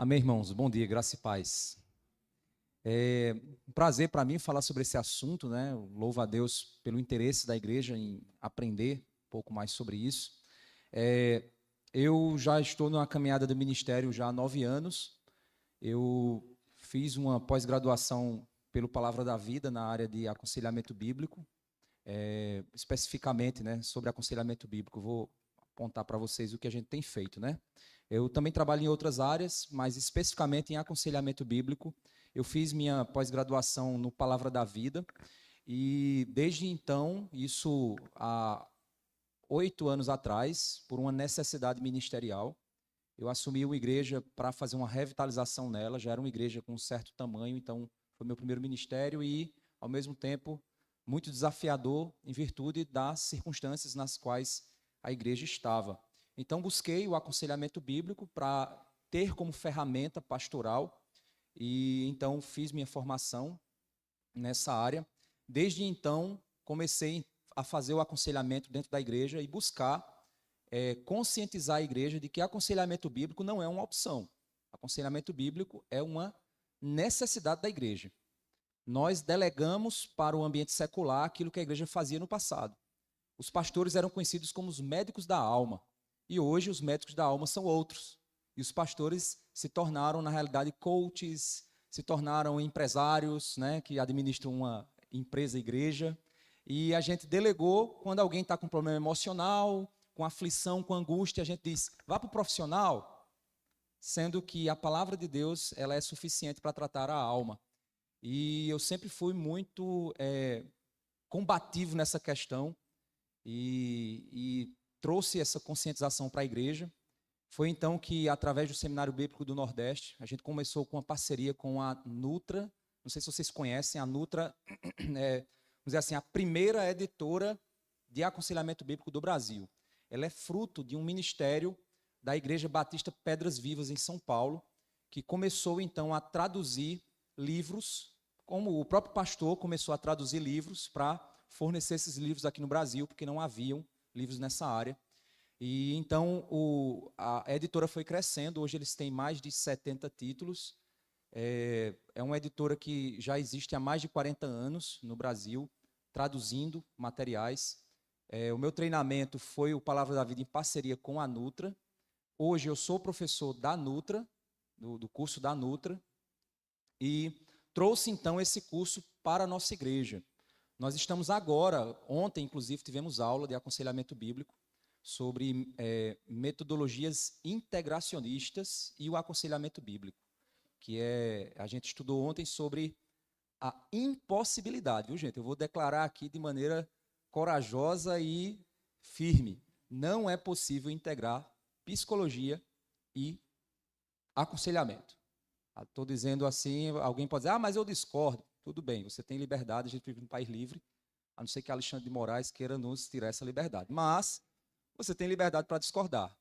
Amém, irmãos. Bom dia, graça e paz. É um prazer para mim falar sobre esse assunto, né? Louvo a Deus pelo interesse da igreja em aprender um pouco mais sobre isso. Eu já estou numa caminhada do ministério já há 9 anos. Eu fiz uma pós-graduação pelo Palavra da Vida na área de aconselhamento bíblico, especificamente, né, sobre aconselhamento bíblico. Vou apontar para vocês o que a gente tem feito, né? Eu também trabalho em outras áreas, mas especificamente em aconselhamento bíblico. Eu fiz minha pós-graduação no Palavra da Vida e desde então, isso há 8 anos atrás, por uma necessidade ministerial, eu assumi uma igreja para fazer uma revitalização nela. Já era uma igreja com um certo tamanho, então foi meu primeiro ministério e, ao mesmo tempo, muito desafiador em virtude das circunstâncias nas quais a igreja estava. Então, busquei o aconselhamento bíblico para ter como ferramenta pastoral e, então, fiz minha formação nessa área. Desde então, comecei a fazer o aconselhamento dentro da igreja e buscar conscientizar a igreja de que aconselhamento bíblico não é uma opção. Aconselhamento bíblico é uma necessidade da igreja. Nós delegamos para o ambiente secular aquilo que a igreja fazia no passado. Os pastores eram conhecidos como os médicos da alma. E hoje os médicos da alma são outros. E os pastores se tornaram, na realidade, coaches, se tornaram empresários, né, que administram uma empresa, igreja. E a gente delegou, quando alguém está com problema emocional, com aflição, com angústia, a gente diz, vá para o profissional, sendo que a palavra de Deus ela é suficiente para tratar a alma. E eu sempre fui muito combativo nessa questão e trouxe essa conscientização para a igreja. Foi então que, através do Seminário Bíblico do Nordeste, a gente começou com uma parceria com a Nutra. Não sei se vocês conhecem, a Nutra é, vamos dizer assim, a primeira editora de aconselhamento bíblico do Brasil. Ela é fruto de um ministério da Igreja Batista Pedras Vivas, em São Paulo, que começou então a traduzir livros, como o próprio pastor começou a traduzir livros para fornecer esses livros aqui no Brasil, porque não haviam livros nessa área. E então a editora foi crescendo, hoje eles têm mais de 70 títulos. É uma editora que já existe há mais de 40 anos no Brasil, traduzindo materiais. O meu treinamento foi o Palavra da Vida em parceria com a Nutra. Hoje eu sou professor da Nutra, do curso da Nutra, e trouxe então esse curso para a nossa igreja. Nós estamos agora, ontem inclusive tivemos aula de aconselhamento bíblico sobre metodologias integracionistas e o aconselhamento bíblico, que a gente estudou ontem sobre a impossibilidade, viu gente? Eu vou declarar aqui de maneira corajosa e firme. Não é possível integrar psicologia e aconselhamento. Estou dizendo assim, alguém pode dizer, mas eu discordo. Tudo bem, você tem liberdade, a gente vive num país livre, a não ser que Alexandre de Moraes queira nos tirar essa liberdade. Mas você tem liberdade para discordar.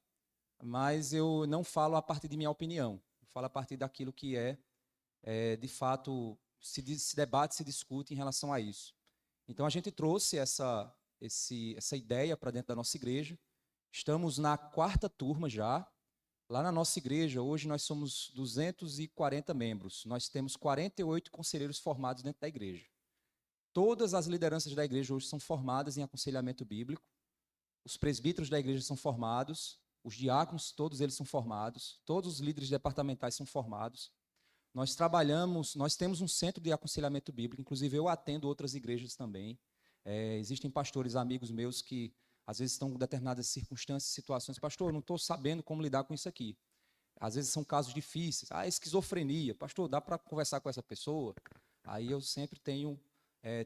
Mas eu não falo a partir de minha opinião, eu falo a partir daquilo que de fato, se debate, se discute em relação a isso. Então a gente trouxe essa ideia para dentro da nossa igreja. Estamos na 4ª turma já. Lá na nossa igreja, hoje nós somos 240 membros. Nós temos 48 conselheiros formados dentro da igreja. Todas as lideranças da igreja hoje são formadas em aconselhamento bíblico. Os presbíteros da igreja são formados. Os diáconos, todos eles são formados. Todos os líderes departamentais são formados. Nós temos um centro de aconselhamento bíblico. Inclusive eu atendo outras igrejas também. Existem pastores amigos meus que às vezes estão com determinadas circunstâncias, situações. Pastor, eu não estou sabendo como lidar com isso aqui. Às vezes são casos difíceis. Esquizofrenia. Pastor, dá para conversar com essa pessoa? Aí eu sempre tenho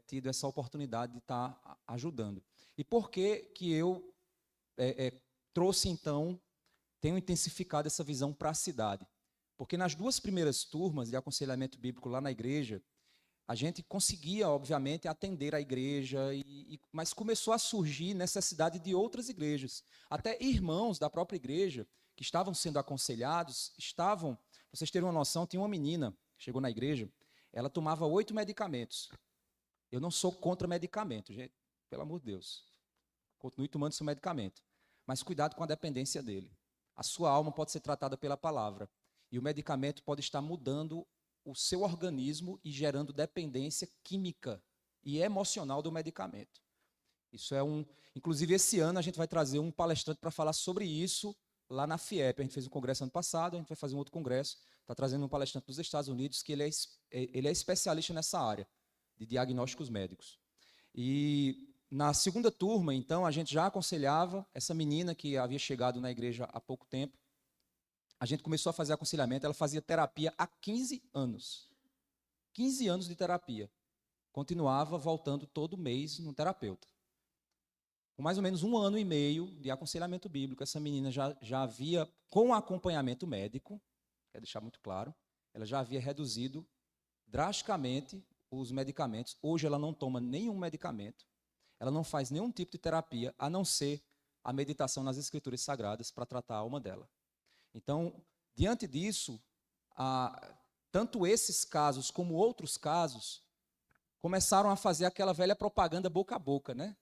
tido essa oportunidade de estar ajudando. E por que eu trouxe, então, tenho intensificado essa visão para a cidade? Porque nas 2 primeiras turmas de aconselhamento bíblico lá na igreja, a gente conseguia, obviamente, atender a igreja, mas começou a surgir necessidade de outras igrejas. Até irmãos da própria igreja que estavam sendo aconselhados, para vocês terem uma noção, tinha uma menina que chegou na igreja, ela tomava 8 medicamentos. Eu não sou contra medicamento, gente, pelo amor de Deus. Continue tomando seu medicamento. Mas cuidado com a dependência dele. A sua alma pode ser tratada pela palavra. E o medicamento pode estar mudando o seu organismo e gerando dependência química e emocional do medicamento. Isso é inclusive, esse ano a gente vai trazer um palestrante para falar sobre isso lá na FIEP. A gente fez um congresso ano passado, a gente vai fazer um outro congresso. Está trazendo um palestrante dos Estados Unidos que ele é especialista nessa área de diagnósticos médicos. E na segunda turma, então, a gente já aconselhava essa menina que havia chegado na igreja há pouco tempo. A gente começou a fazer aconselhamento, ela fazia terapia há 15 anos. 15 anos de terapia. Continuava voltando todo mês no terapeuta. Com mais ou menos 1 ano e meio de aconselhamento bíblico, essa menina já havia, com acompanhamento médico, quero deixar muito claro, ela já havia reduzido drasticamente os medicamentos. Hoje ela não toma nenhum medicamento, ela não faz nenhum tipo de terapia, a não ser a meditação nas Escrituras Sagradas para tratar a alma dela. Então, diante disso, tanto esses casos como outros casos começaram a fazer aquela velha propaganda boca a boca, né?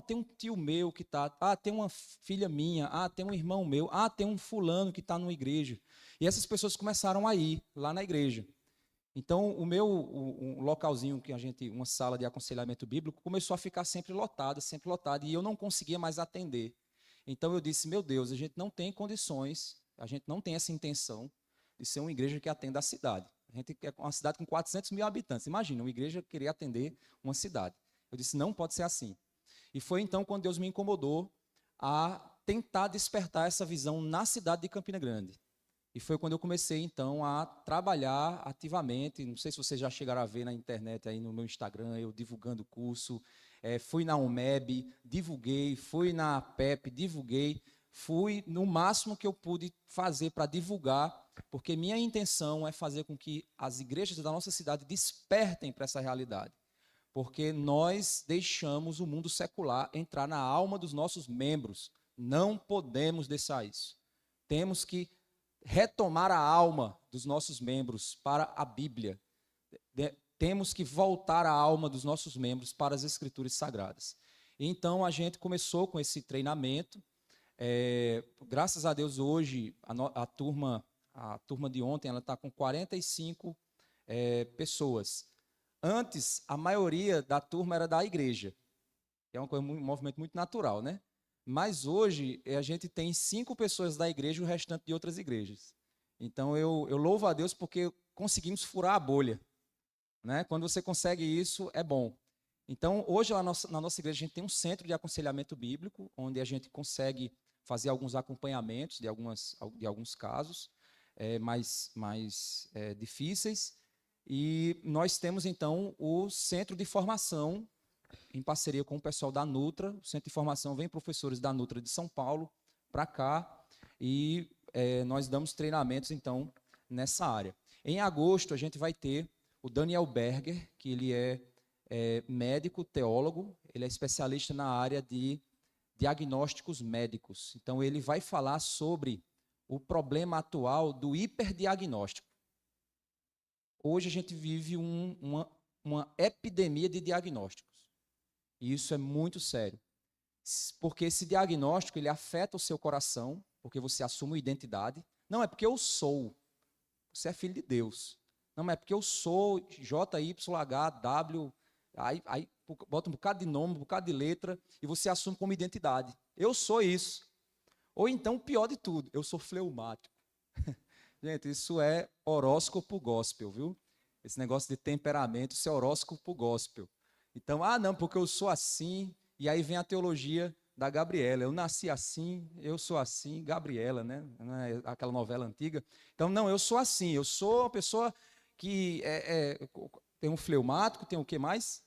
Tem um tio meu que está, tem uma filha minha, tem um irmão meu, tem um fulano que está numa igreja. E essas pessoas começaram a ir lá na igreja. Então, um localzinho que uma sala de aconselhamento bíblico, começou a ficar sempre lotada, e eu não conseguia mais atender. Então eu disse, meu Deus, a gente não tem condições, a gente não tem essa intenção de ser uma igreja que atenda a cidade. A gente é uma cidade com 400 mil habitantes. Imagina, uma igreja querer atender uma cidade. Eu disse, não pode ser assim. E foi então quando Deus me incomodou a tentar despertar essa visão na cidade de Campina Grande. E foi quando eu comecei então a trabalhar ativamente. Não sei se vocês já chegaram a ver na internet, aí no meu Instagram, eu divulgando o curso. Fui na UMEB, divulguei, fui na PEP, divulguei. Fui no máximo que eu pude fazer para divulgar, porque minha intenção é fazer com que as igrejas da nossa cidade despertem para essa realidade. Porque nós deixamos o mundo secular entrar na alma dos nossos membros. Não podemos deixar isso. Temos que retomar a alma dos nossos membros para a Bíblia. Temos que voltar a alma dos nossos membros para as Escrituras Sagradas. Então, a gente começou com esse treinamento. Graças a Deus, hoje, a turma de ontem está com 45 pessoas. Antes, a maioria da turma era da igreja. É um movimento muito natural, né? Mas hoje, a gente tem 5 pessoas da igreja e o restante de outras igrejas. Então, eu louvo a Deus porque conseguimos furar a bolha. Né? Quando você consegue isso, é bom. Então, hoje, na nossa igreja, a gente tem um centro de aconselhamento bíblico, onde a gente consegue fazer alguns acompanhamentos de alguns casos mais difíceis. E nós temos, então, o centro de formação, em parceria com o pessoal da Nutra. O centro de formação vem professores da Nutra de São Paulo para cá e nós damos treinamentos, então, nessa área. Em agosto, a gente vai ter o Daniel Berger, que ele é médico, teólogo, ele é especialista na área de diagnósticos médicos. Então, ele vai falar sobre o problema atual do hiperdiagnóstico. Hoje a gente vive uma epidemia de diagnósticos. E isso é muito sério. Porque esse diagnóstico, ele afeta o seu coração, porque você assume uma identidade. Não é porque eu sou. Você é filho de Deus. Não é porque eu sou JYHW. Aí bota um bocado de nome, um bocado de letra, e você assume como identidade. Eu sou isso. Ou então, pior de tudo, eu sou fleumático. Gente, isso é horóscopo gospel, viu? Esse negócio de temperamento, isso é horóscopo gospel. Então, não, porque eu sou assim, e aí vem a teologia da Gabriela. Eu nasci assim, eu sou assim, Gabriela, né? Não é aquela novela antiga. Então, não, eu sou assim, eu sou uma pessoa que tem um fleumático, tem o que mais?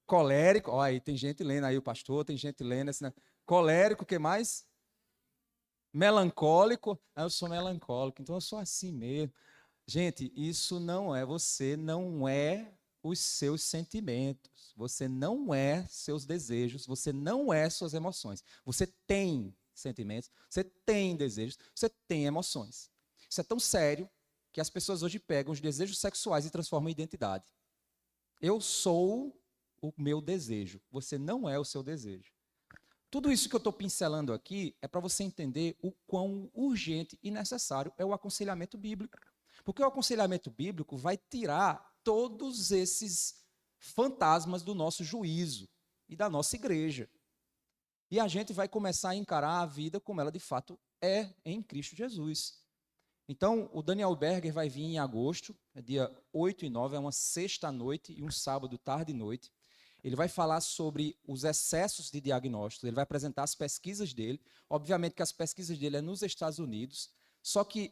Colérico. Ó, aí tem gente lendo aí, o pastor, tem gente lendo. Colérico, o que mais? Melancólico. Eu sou melancólico, então eu sou assim mesmo. Gente, isso não é você, não é os seus sentimentos, você não é seus desejos, você não é suas emoções. Você tem sentimentos, você tem desejos, você tem emoções. Isso é tão sério que as pessoas hoje pegam os desejos sexuais e transformam em identidade. Eu sou o meu desejo, você não é o seu desejo. Tudo isso que eu estou pincelando aqui é para você entender o quão urgente e necessário é o aconselhamento bíblico. Porque o aconselhamento bíblico vai tirar todos esses fantasmas do nosso juízo e da nossa igreja. E a gente vai começar a encarar a vida como ela de fato é em Cristo Jesus. Então, o Daniel Berger vai vir em agosto, dia 8 e 9, é uma sexta-noite e um sábado tarde e noite. Ele vai falar sobre os excessos de diagnóstico, ele vai apresentar as pesquisas dele. Obviamente que as pesquisas dele é nos Estados Unidos, só que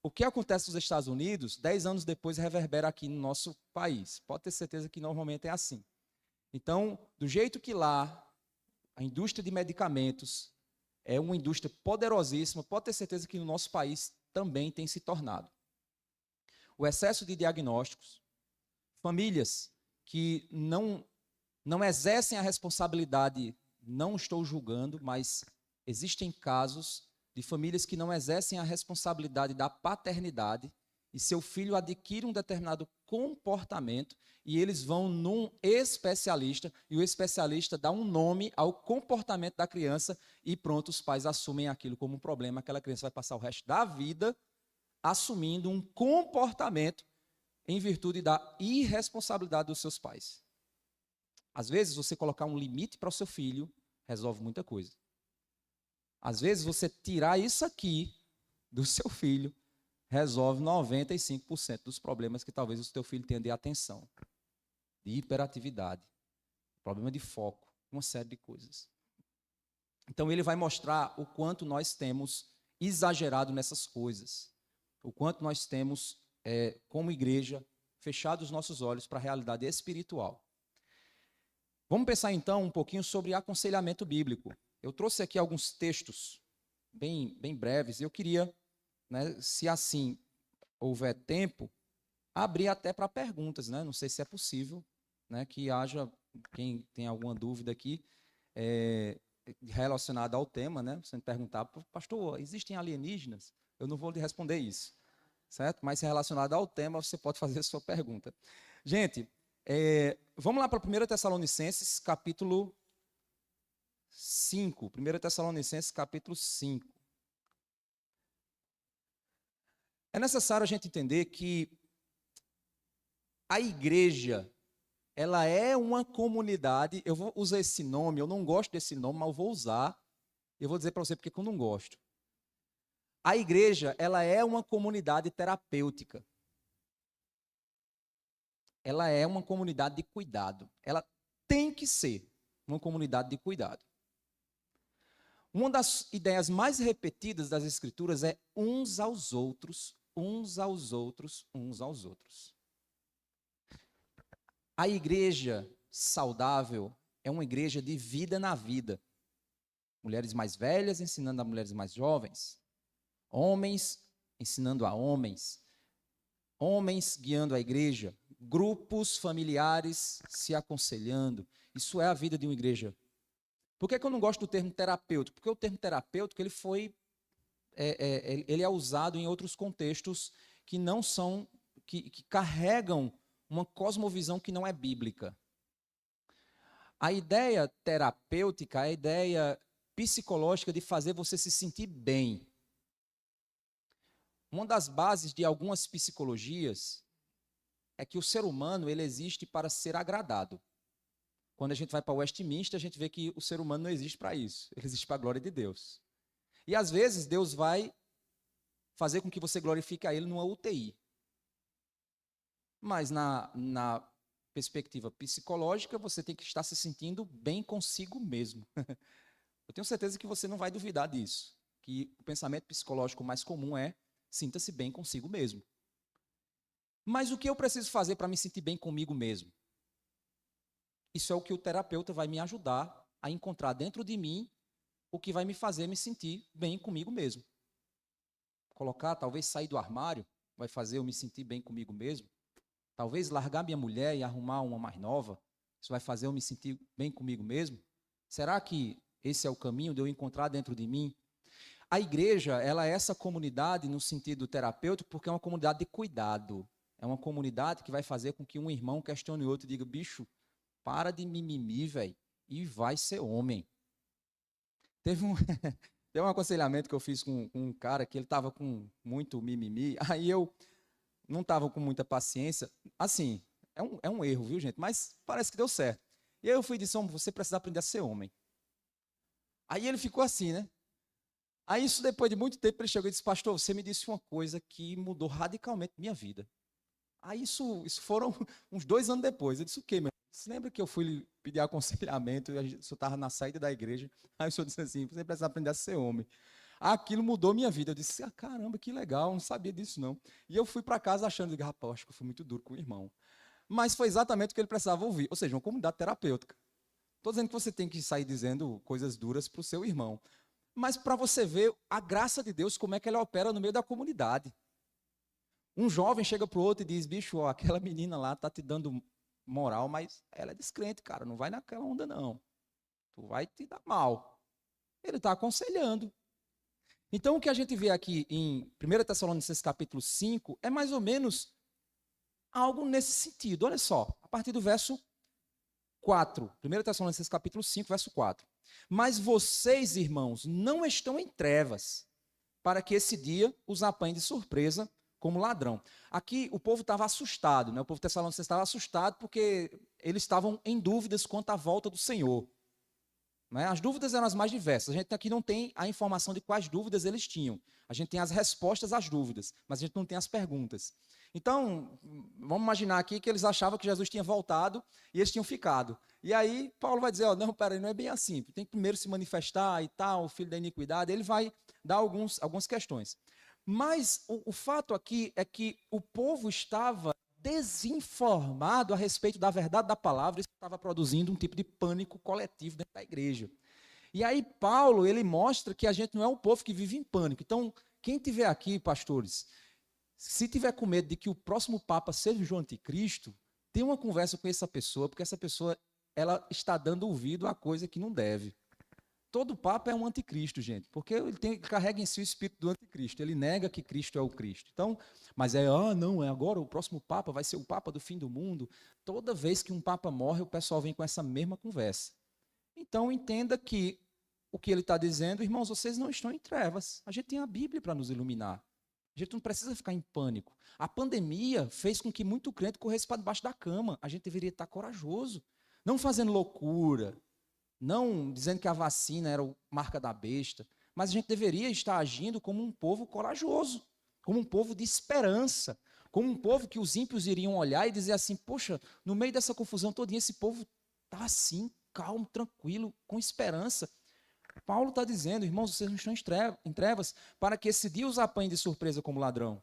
o que acontece nos Estados Unidos, 10 anos depois reverbera aqui no nosso país. Pode ter certeza que normalmente é assim. Então, do jeito que lá a indústria de medicamentos é uma indústria poderosíssima, pode ter certeza que no nosso país também tem se tornado. O excesso de diagnósticos, famílias que não exercem a responsabilidade, não estou julgando, mas existem casos de famílias que não exercem a responsabilidade da paternidade e seu filho adquire um determinado comportamento e eles vão num especialista e o especialista dá um nome ao comportamento da criança e pronto, os pais assumem aquilo como um problema, aquela criança vai passar o resto da vida assumindo um comportamento em virtude da irresponsabilidade dos seus pais. Às vezes, você colocar um limite para o seu filho resolve muita coisa. Às vezes, você tirar isso aqui do seu filho resolve 95% dos problemas que talvez o seu filho tenha de atenção, de hiperatividade, problema de foco, uma série de coisas. Então, ele vai mostrar o quanto nós temos exagerado nessas coisas, o quanto nós temos, como igreja, fechado os nossos olhos para a realidade espiritual. Vamos pensar então um pouquinho sobre aconselhamento bíblico. Eu trouxe aqui alguns textos bem breves e eu queria, né, se assim houver tempo, abrir até para perguntas, né? Não sei se é possível, né, que haja, quem tem alguma dúvida aqui, relacionada ao tema, né? Você me perguntar, pastor, existem alienígenas? Eu não vou lhe responder isso, certo? Mas se é relacionado ao tema, você pode fazer a sua pergunta. Gente, vamos lá para 1 Tessalonicenses, capítulo 5. 1 Tessalonicenses, capítulo 5. É necessário a gente entender que a igreja, ela é uma comunidade, eu vou usar esse nome, eu não gosto desse nome, mas eu vou usar, eu vou dizer para você porque eu não gosto. A igreja, ela é uma comunidade terapêutica. Ela é uma comunidade de cuidado. Ela tem que ser uma comunidade de cuidado. Uma das ideias mais repetidas das Escrituras é uns aos outros, uns aos outros, uns aos outros. A igreja saudável é uma igreja de vida na vida. Mulheres mais velhas ensinando a mulheres mais jovens. Homens ensinando a homens. Homens guiando a igreja. Grupos familiares se aconselhando. Isso é a vida de uma igreja. Por que eu não gosto do termo terapêutico? Porque o termo terapêutico ele é usado em outros contextos que não são, que carregam uma cosmovisão que não é bíblica. A ideia terapêutica é a ideia psicológica de fazer você se sentir bem. Uma das bases de algumas psicologias é que o ser humano ele existe para ser agradado. Quando a gente vai para Westminster, a gente vê que o ser humano não existe para isso. Ele existe para a glória de Deus. E às vezes Deus vai fazer com que você glorifique a Ele numa UTI. Mas na perspectiva psicológica, você tem que estar se sentindo bem consigo mesmo. Eu tenho certeza que você não vai duvidar disso. Que o pensamento psicológico mais comum é sinta-se bem consigo mesmo. Mas o que eu preciso fazer para me sentir bem comigo mesmo? Isso é o que o terapeuta vai me ajudar a encontrar dentro de mim o que vai me fazer me sentir bem comigo mesmo. Colocar, talvez sair do armário, vai fazer eu me sentir bem comigo mesmo. Talvez largar minha mulher e arrumar uma mais nova, isso vai fazer eu me sentir bem comigo mesmo. Será que esse é o caminho de eu encontrar dentro de mim? A igreja, ela é essa comunidade no sentido terapêutico porque é uma comunidade de cuidado. É uma comunidade que vai fazer com que um irmão questione o outro e diga, bicho, para de mimimi, velho, e vai ser homem. Teve um, teve um aconselhamento que eu fiz com um cara que ele estava com muito mimimi, aí eu não estava com muita paciência. Assim, é um erro, viu, gente? Mas parece que deu certo. E aí eu fui e disse, você precisa aprender a ser homem. Aí ele ficou assim, né? Aí isso depois de muito tempo ele chegou e disse, pastor, você me disse uma coisa que mudou radicalmente minha vida. Aí isso foram uns 2 anos depois. Eu disse, o quê, meu? Você lembra que eu fui pedir aconselhamento e eu estava na saída da igreja? Aí o senhor disse assim, você precisa aprender a ser homem. Aquilo mudou minha vida. Eu disse, caramba, que legal, não sabia disso não. E eu fui para casa achando, rapaz, acho que eu fui muito duro com o irmão. Mas foi exatamente o que ele precisava ouvir. Ou seja, uma comunidade terapêutica. Estou dizendo que você tem que sair dizendo coisas duras para o seu irmão. Mas para você ver a graça de Deus, como é que ela opera no meio da comunidade. Um jovem chega para o outro e diz, bicho, ó, aquela menina lá tá te dando moral, mas ela é descrente, cara, não vai naquela onda não. Tu vai te dar mal. Ele está aconselhando. Então o que a gente vê aqui em 1 Tessalonicenses capítulo 5 é mais ou menos algo nesse sentido. Olha só, a partir do verso 4. 1 Tessalonicenses capítulo 5, verso 4. Mas vocês, irmãos, não estão em trevas, para que esse dia os apanhe de surpresa como ladrão. Aqui o povo estava assustado, né? O povo tessalonicense estava assustado porque eles estavam em dúvidas quanto à volta do Senhor. Né? As dúvidas eram as mais diversas. A gente aqui não tem a informação de quais dúvidas eles tinham. A gente tem as respostas às dúvidas, mas a gente não tem as perguntas. Então, vamos imaginar aqui que eles achavam que Jesus tinha voltado e eles tinham ficado. E aí, Paulo vai dizer, não, peraí, não é bem assim. Tem que primeiro se manifestar e tal, o filho da iniquidade. Ele vai dar algumas questões. Mas o fato aqui é que o povo estava desinformado a respeito da verdade da palavra, isso estava produzindo um tipo de pânico coletivo dentro da igreja. E aí Paulo, ele mostra que a gente não é um povo que vive em pânico. Então, quem tiver aqui, pastores, se tiver com medo de que o próximo papa seja o Anticristo, tenha uma conversa com essa pessoa, porque essa pessoa ela está dando ouvido a coisa que não deve. Todo papa é um anticristo, gente, porque ele carrega em si o espírito do anticristo. Ele nega que Cristo é o Cristo. Então, mas não, é agora o próximo papa vai ser o papa do fim do mundo. Toda vez que um papa morre, o pessoal vem com essa mesma conversa. Então, entenda que o que ele está dizendo, irmãos, vocês não estão em trevas. A gente tem a Bíblia para nos iluminar. A gente não precisa ficar em pânico. A pandemia fez com que muito crente corresse para debaixo da cama. A gente deveria estar corajoso, não fazendo loucura, não dizendo que a vacina era a marca da besta, mas a gente deveria estar agindo como um povo corajoso, como um povo de esperança, como um povo que os ímpios iriam olhar e dizer assim, poxa, no meio dessa confusão todinha, esse povo está assim, calmo, tranquilo, com esperança. Paulo está dizendo, irmãos, vocês não estão em trevas, para que esse dia os apanhe de surpresa como ladrão.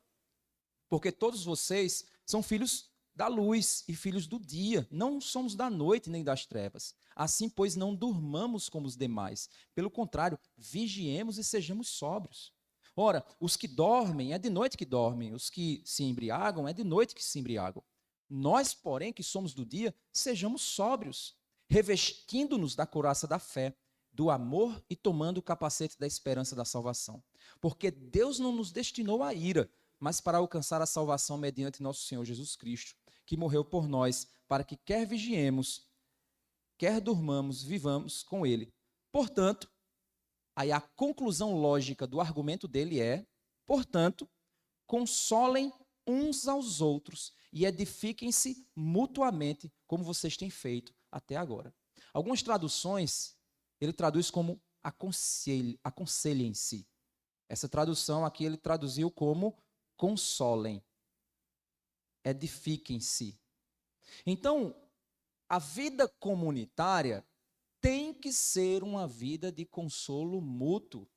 Porque todos vocês são filhos da luz e filhos do dia. Não somos da noite nem das trevas. Assim, pois, não durmamos como os demais. Pelo contrário, vigiemos e sejamos sóbrios. Ora, os que dormem, é de noite que dormem. Os que se embriagam, é de noite que se embriagam. Nós, porém, que somos do dia, sejamos sóbrios, revestindo-nos da couraça da fé, do amor e tomando o capacete da esperança da salvação. Porque Deus não nos destinou à ira, mas para alcançar a salvação mediante nosso Senhor Jesus Cristo, que morreu por nós, para que quer vigiemos, quer durmamos, vivamos com ele. Portanto, aí a conclusão lógica do argumento dele é, portanto, consolem uns aos outros e edifiquem-se mutuamente, como vocês têm feito até agora. Algumas traduções, ele traduz como aconselhem-se. Essa tradução aqui ele traduziu como consolem, edifiquem-se. Então, a vida comunitária tem que ser uma vida de consolo mútuo.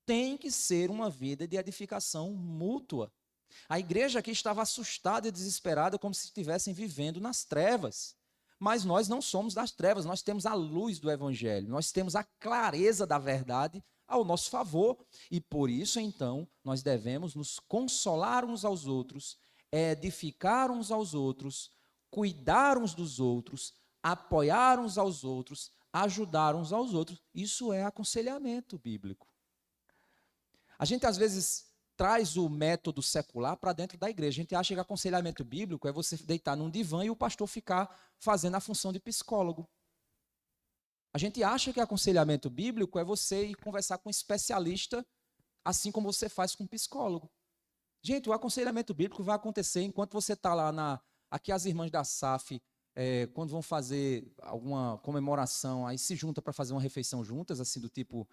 Tem que ser uma vida de edificação mútua. A igreja aqui estava assustada e desesperada, como se estivessem vivendo nas trevas. Mas nós não somos das trevas, nós temos a luz do Evangelho, nós temos a clareza da verdade ao nosso favor. E por isso, então, nós devemos nos consolar uns aos outros, edificar uns aos outros, cuidar uns dos outros, apoiar uns aos outros, ajudar uns aos outros. Isso é aconselhamento bíblico. A gente, às vezes, traz o método secular para dentro da igreja. A gente acha que aconselhamento bíblico é você deitar num divã e o pastor ficar fazendo a função de psicólogo. A gente acha que aconselhamento bíblico é você ir conversar com um especialista, assim como você faz com um psicólogo. Gente, o aconselhamento bíblico vai acontecer enquanto você está lá na... Aqui as irmãs da SAF, quando vão fazer alguma comemoração, aí se junta para fazer uma refeição juntas, assim, do tipo,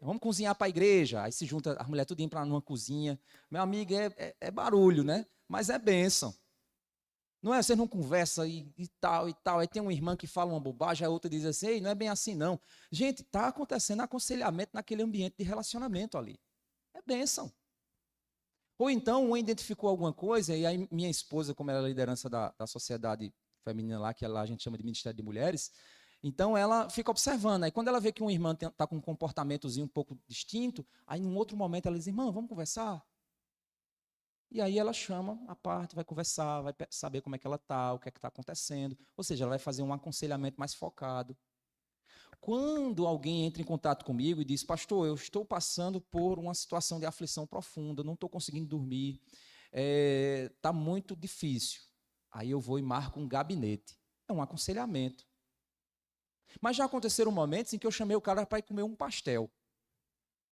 vamos cozinhar para a igreja, aí se junta as mulheres tudo para numa cozinha. Meu amigo, é barulho, né? Mas é bênção. Não é, você não conversa e tal e tal, aí tem uma irmã que fala uma bobagem, a outra diz assim, ei, não é bem assim não. Gente, está acontecendo aconselhamento naquele ambiente de relacionamento ali. É bênção. Ou então, um identificou alguma coisa, e aí minha esposa, como ela é a liderança da sociedade feminina lá, que lá a gente chama de Ministério de Mulheres, então ela fica observando. Aí quando ela vê que uma irmã está com um comportamentozinho um pouco distinto, aí num outro momento ela diz, irmã, vamos conversar? E aí ela chama a parte, vai conversar, vai saber como é que ela está, o que é que está acontecendo. Ou seja, ela vai fazer um aconselhamento mais focado. Quando alguém entra em contato comigo e diz, pastor, eu estou passando por uma situação de aflição profunda, não estou conseguindo dormir, está muito difícil. Aí eu vou e marco um gabinete. É um aconselhamento. Mas já aconteceram momentos em que eu chamei o cara para ir comer um pastel.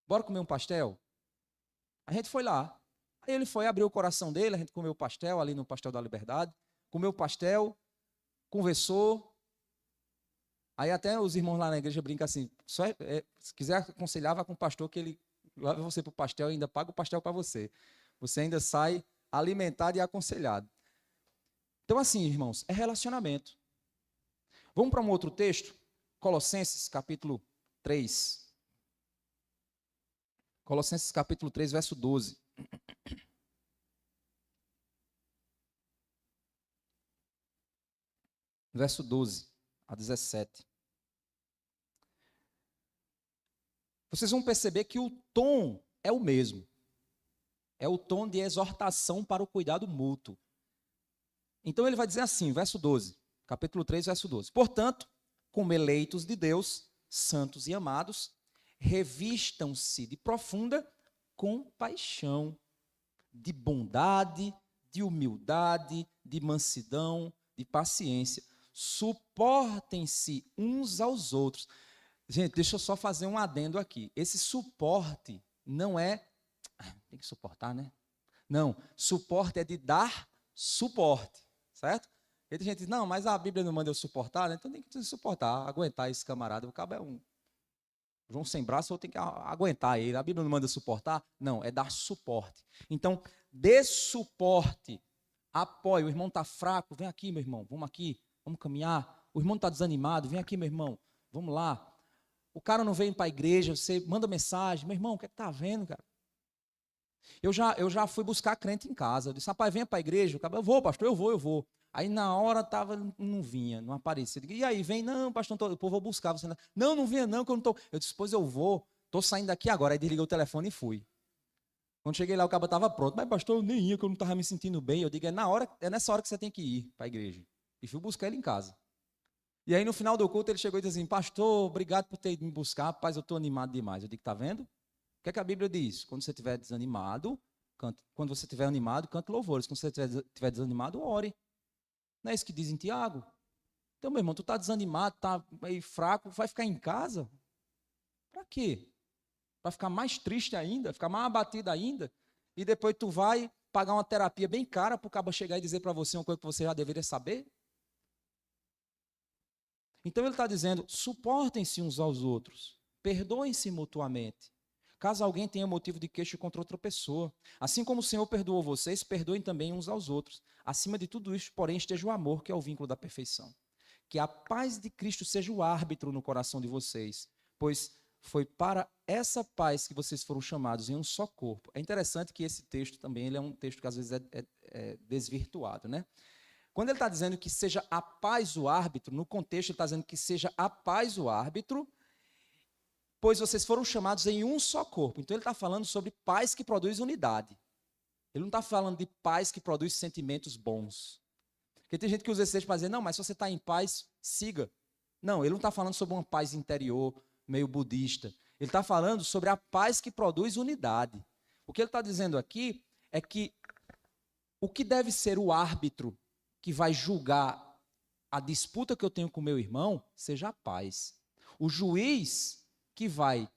Bora comer um pastel? A gente foi lá. Aí ele foi, abriu o coração dele, a gente comeu o pastel ali no Pastel da Liberdade, comeu o pastel, conversou. Aí até os irmãos lá na igreja brincam assim, se quiser aconselhar, vá com o pastor que ele leva você para o pastel e ainda paga o pastel para você. Você ainda sai alimentado e aconselhado. Então assim, irmãos, é relacionamento. Vamos para um outro texto? Colossenses, capítulo 3. Colossenses, capítulo 3, verso 12. Verso 12 a 17. Vocês vão perceber que o tom é o mesmo. É o tom de exortação para o cuidado mútuo. Então ele vai dizer assim, verso 12, capítulo 3, verso 12. Portanto, como eleitos de Deus, santos e amados, revistam-se de profunda compaixão, de bondade, de humildade, de mansidão, de paciência. Suportem-se uns aos outros. Gente, deixa eu só fazer um adendo aqui. Esse suporte não é... Tem que suportar, né? Não, suporte é de dar suporte, certo? E tem gente que diz, não, mas a Bíblia não manda eu suportar, né? Então tem que suportar, aguentar esse camarada. O cabo é um João sem braço, eu tenho que aguentar ele. A Bíblia não manda suportar? Não, é dar suporte. Então, dê suporte, apoie. O irmão está fraco, vem aqui, meu irmão, vamos aqui, vamos caminhar. O irmão está desanimado, vem aqui, meu irmão, vamos lá. O cara não veio para a igreja, você manda mensagem, meu irmão, o que é que está havendo, cara? Eu já fui buscar crente em casa. Eu disse, rapaz, venha para a igreja. O cara, eu vou, pastor, eu vou. Aí na hora não vinha, não aparecia. Eu digo, e aí, vem? Não, pastor, eu vou buscar. Você não vinha não, que eu não estou. Eu disse, pois eu vou, estou saindo daqui agora. Aí desliguei o telefone e fui. Quando cheguei lá, o cara estava pronto. Mas pastor, eu nem ia, que eu não estava me sentindo bem. Eu digo, é nessa hora que você tem que ir para a igreja. E fui buscar ele em casa. E aí no final do culto ele chegou e disse assim, pastor, obrigado por ter ido me buscar. Rapaz, eu estou animado demais. Eu digo, tá vendo? O que é que a Bíblia diz? Quando você estiver desanimado, cante. Quando você estiver animado, cante louvores. Quando você estiver desanimado, ore. Não é isso que diz em Tiago? Então, meu irmão, tu está desanimado, está meio fraco, vai ficar em casa? Para quê? Para ficar mais triste ainda, ficar mais abatido ainda? E depois tu vai pagar uma terapia bem cara para o cabo chegar e dizer para você uma coisa que você já deveria saber? Então ele está dizendo, suportem-se uns aos outros, perdoem-se mutuamente. Caso alguém tenha motivo de queixa contra outra pessoa, assim como o Senhor perdoou vocês, perdoem também uns aos outros. Acima de tudo isso, porém, esteja o amor, que é o vínculo da perfeição. Que a paz de Cristo seja o árbitro no coração de vocês, pois foi para essa paz que vocês foram chamados em um só corpo. É interessante que esse texto também ele é um texto que às vezes é desvirtuado, né? Quando ele está dizendo que seja a paz o árbitro, no contexto ele está dizendo que seja a paz o árbitro, pois vocês foram chamados em um só corpo. Então ele está falando sobre paz que produz unidade. Ele não está falando de paz que produz sentimentos bons. Porque tem gente que usa esse texto para dizer, não, mas se você está em paz, siga. Não, ele não está falando sobre uma paz interior, meio budista. Ele está falando sobre a paz que produz unidade. O que ele está dizendo aqui é que o que deve ser o árbitro que vai julgar a disputa que eu tenho com meu irmão, seja a paz. O juiz que vai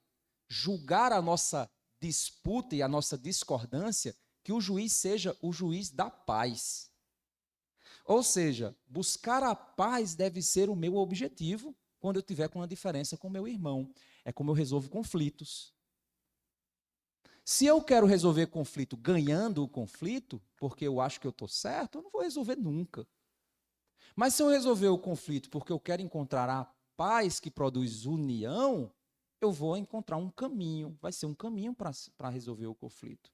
julgar a nossa disputa e a nossa discordância, que o juiz seja o juiz da paz. Ou seja, buscar a paz deve ser o meu objetivo quando eu tiver com uma diferença com meu irmão. É como eu resolvo conflitos. Se eu quero resolver conflito ganhando o conflito, porque eu acho que eu estou certo, eu não vou resolver nunca. Mas se eu resolver o conflito porque eu quero encontrar a paz que produz união, eu vou encontrar um caminho, vai ser um caminho para resolver o conflito.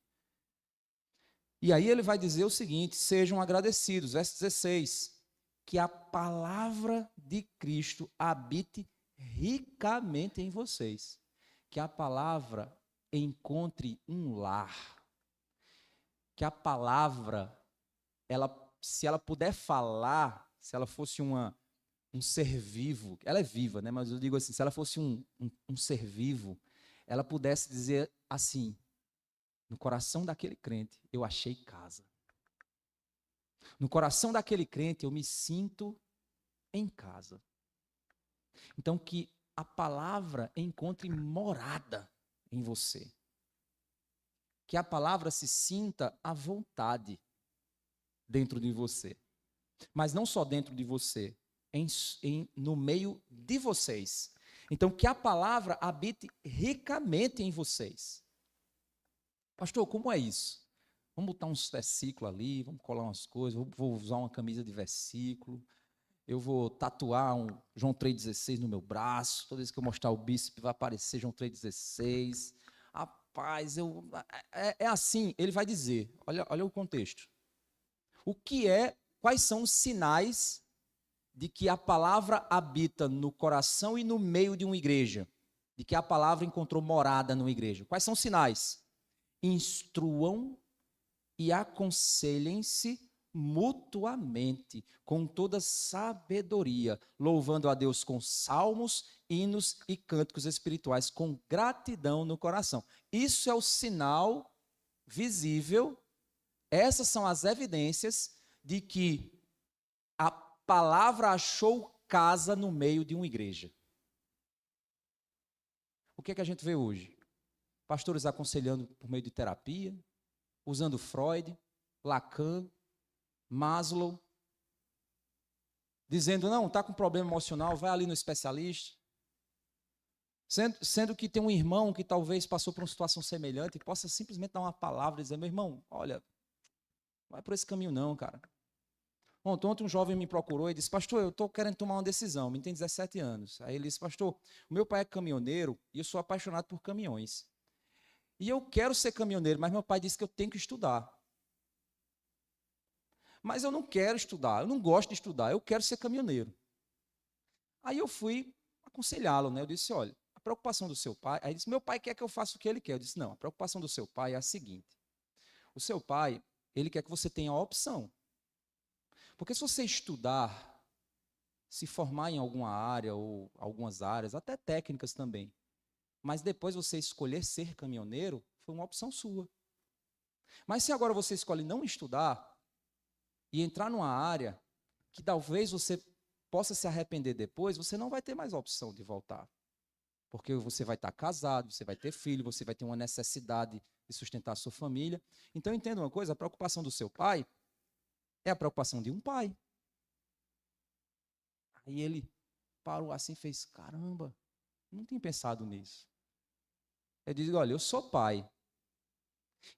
E aí ele vai dizer o seguinte: sejam agradecidos, verso 16, que a palavra de Cristo habite ricamente em vocês, que a palavra encontre um lar, que a palavra, se ela puder falar, se ela fosse um ser vivo, ela é viva, né? Mas eu digo assim, se ela fosse um ser vivo, ela pudesse dizer assim: no coração daquele crente, eu achei casa. No coração daquele crente, eu me sinto em casa. Então, que a palavra encontre morada em você. Que a palavra se sinta à vontade dentro de você. Mas não só dentro de você, no meio de vocês. Então, que a palavra habite ricamente em vocês. Pastor, como é isso? Vamos botar uns versículos ali, vamos colar umas coisas, vou usar uma camisa de versículo, eu vou tatuar um João 3,16 no meu braço, toda vez que eu mostrar o bíceps vai aparecer João 3,16. Rapaz, é assim, ele vai dizer, olha o contexto. Quais são os sinais de que a palavra habita no coração e no meio de uma igreja? De que a palavra encontrou morada numa igreja? Quais são os sinais? Instruam e aconselhem-se mutuamente, com toda sabedoria, louvando a Deus com salmos, hinos e cânticos espirituais, com gratidão no coração. Isso é o sinal visível, essas são as evidências de que a palavra achou casa no meio de uma igreja. O que é que a gente vê hoje? Pastores aconselhando por meio de terapia, usando Freud, Lacan, Maslow, dizendo, não, está com problema emocional, vai ali no especialista. Sendo que tem um irmão que talvez passou por uma situação semelhante e possa simplesmente dar uma palavra e dizer, meu irmão, olha, vai por esse caminho não, cara. Ontem um jovem me procurou e disse, pastor, eu estou querendo tomar uma decisão, me tem 17 anos. Aí ele disse, pastor, o meu pai é caminhoneiro e eu sou apaixonado por caminhões. E eu quero ser caminhoneiro, mas meu pai disse que eu tenho que estudar. Mas eu não quero estudar, eu não gosto de estudar, eu quero ser caminhoneiro. Aí eu fui aconselhá-lo, né? Eu disse, olha, a preocupação do seu pai... Aí ele disse, meu pai quer que eu faça o que ele quer. Eu disse, não, a preocupação do seu pai é a seguinte. O seu pai, ele quer que você tenha a opção. Porque se você estudar, se formar em alguma área ou algumas áreas, até técnicas também, mas depois você escolher ser caminhoneiro, foi uma opção sua. Mas se agora você escolhe não estudar e entrar numa área que talvez você possa se arrepender depois, você não vai ter mais a opção de voltar. Porque você vai estar casado, você vai ter filho, você vai ter uma necessidade de sustentar a sua família. Então, entenda uma coisa, a preocupação do seu pai é a preocupação de um pai. Aí ele parou assim e fez, caramba, não tinha pensado nisso. Eu disse, olha, eu sou pai.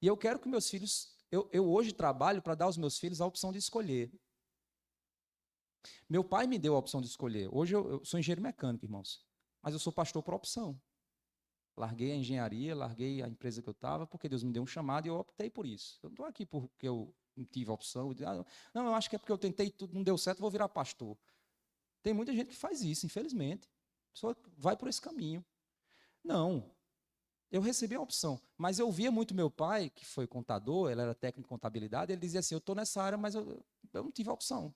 E eu quero que meus filhos, eu hoje trabalho para dar aos meus filhos a opção de escolher. Meu pai me deu a opção de escolher. Hoje eu sou engenheiro mecânico, irmãos. Mas eu sou pastor por opção. Larguei a engenharia, larguei a empresa que eu estava, porque Deus me deu um chamado e eu optei por isso. Eu não estou aqui porque eu não tive a opção. Não, eu acho que é porque eu tentei tudo, não deu certo, vou virar pastor. Tem muita gente que faz isso, infelizmente. A pessoa vai por esse caminho. Não. Eu recebi a opção, mas eu via muito meu pai, que foi contador, ele era técnico de contabilidade, ele dizia assim, eu estou nessa área, mas eu não tive a opção.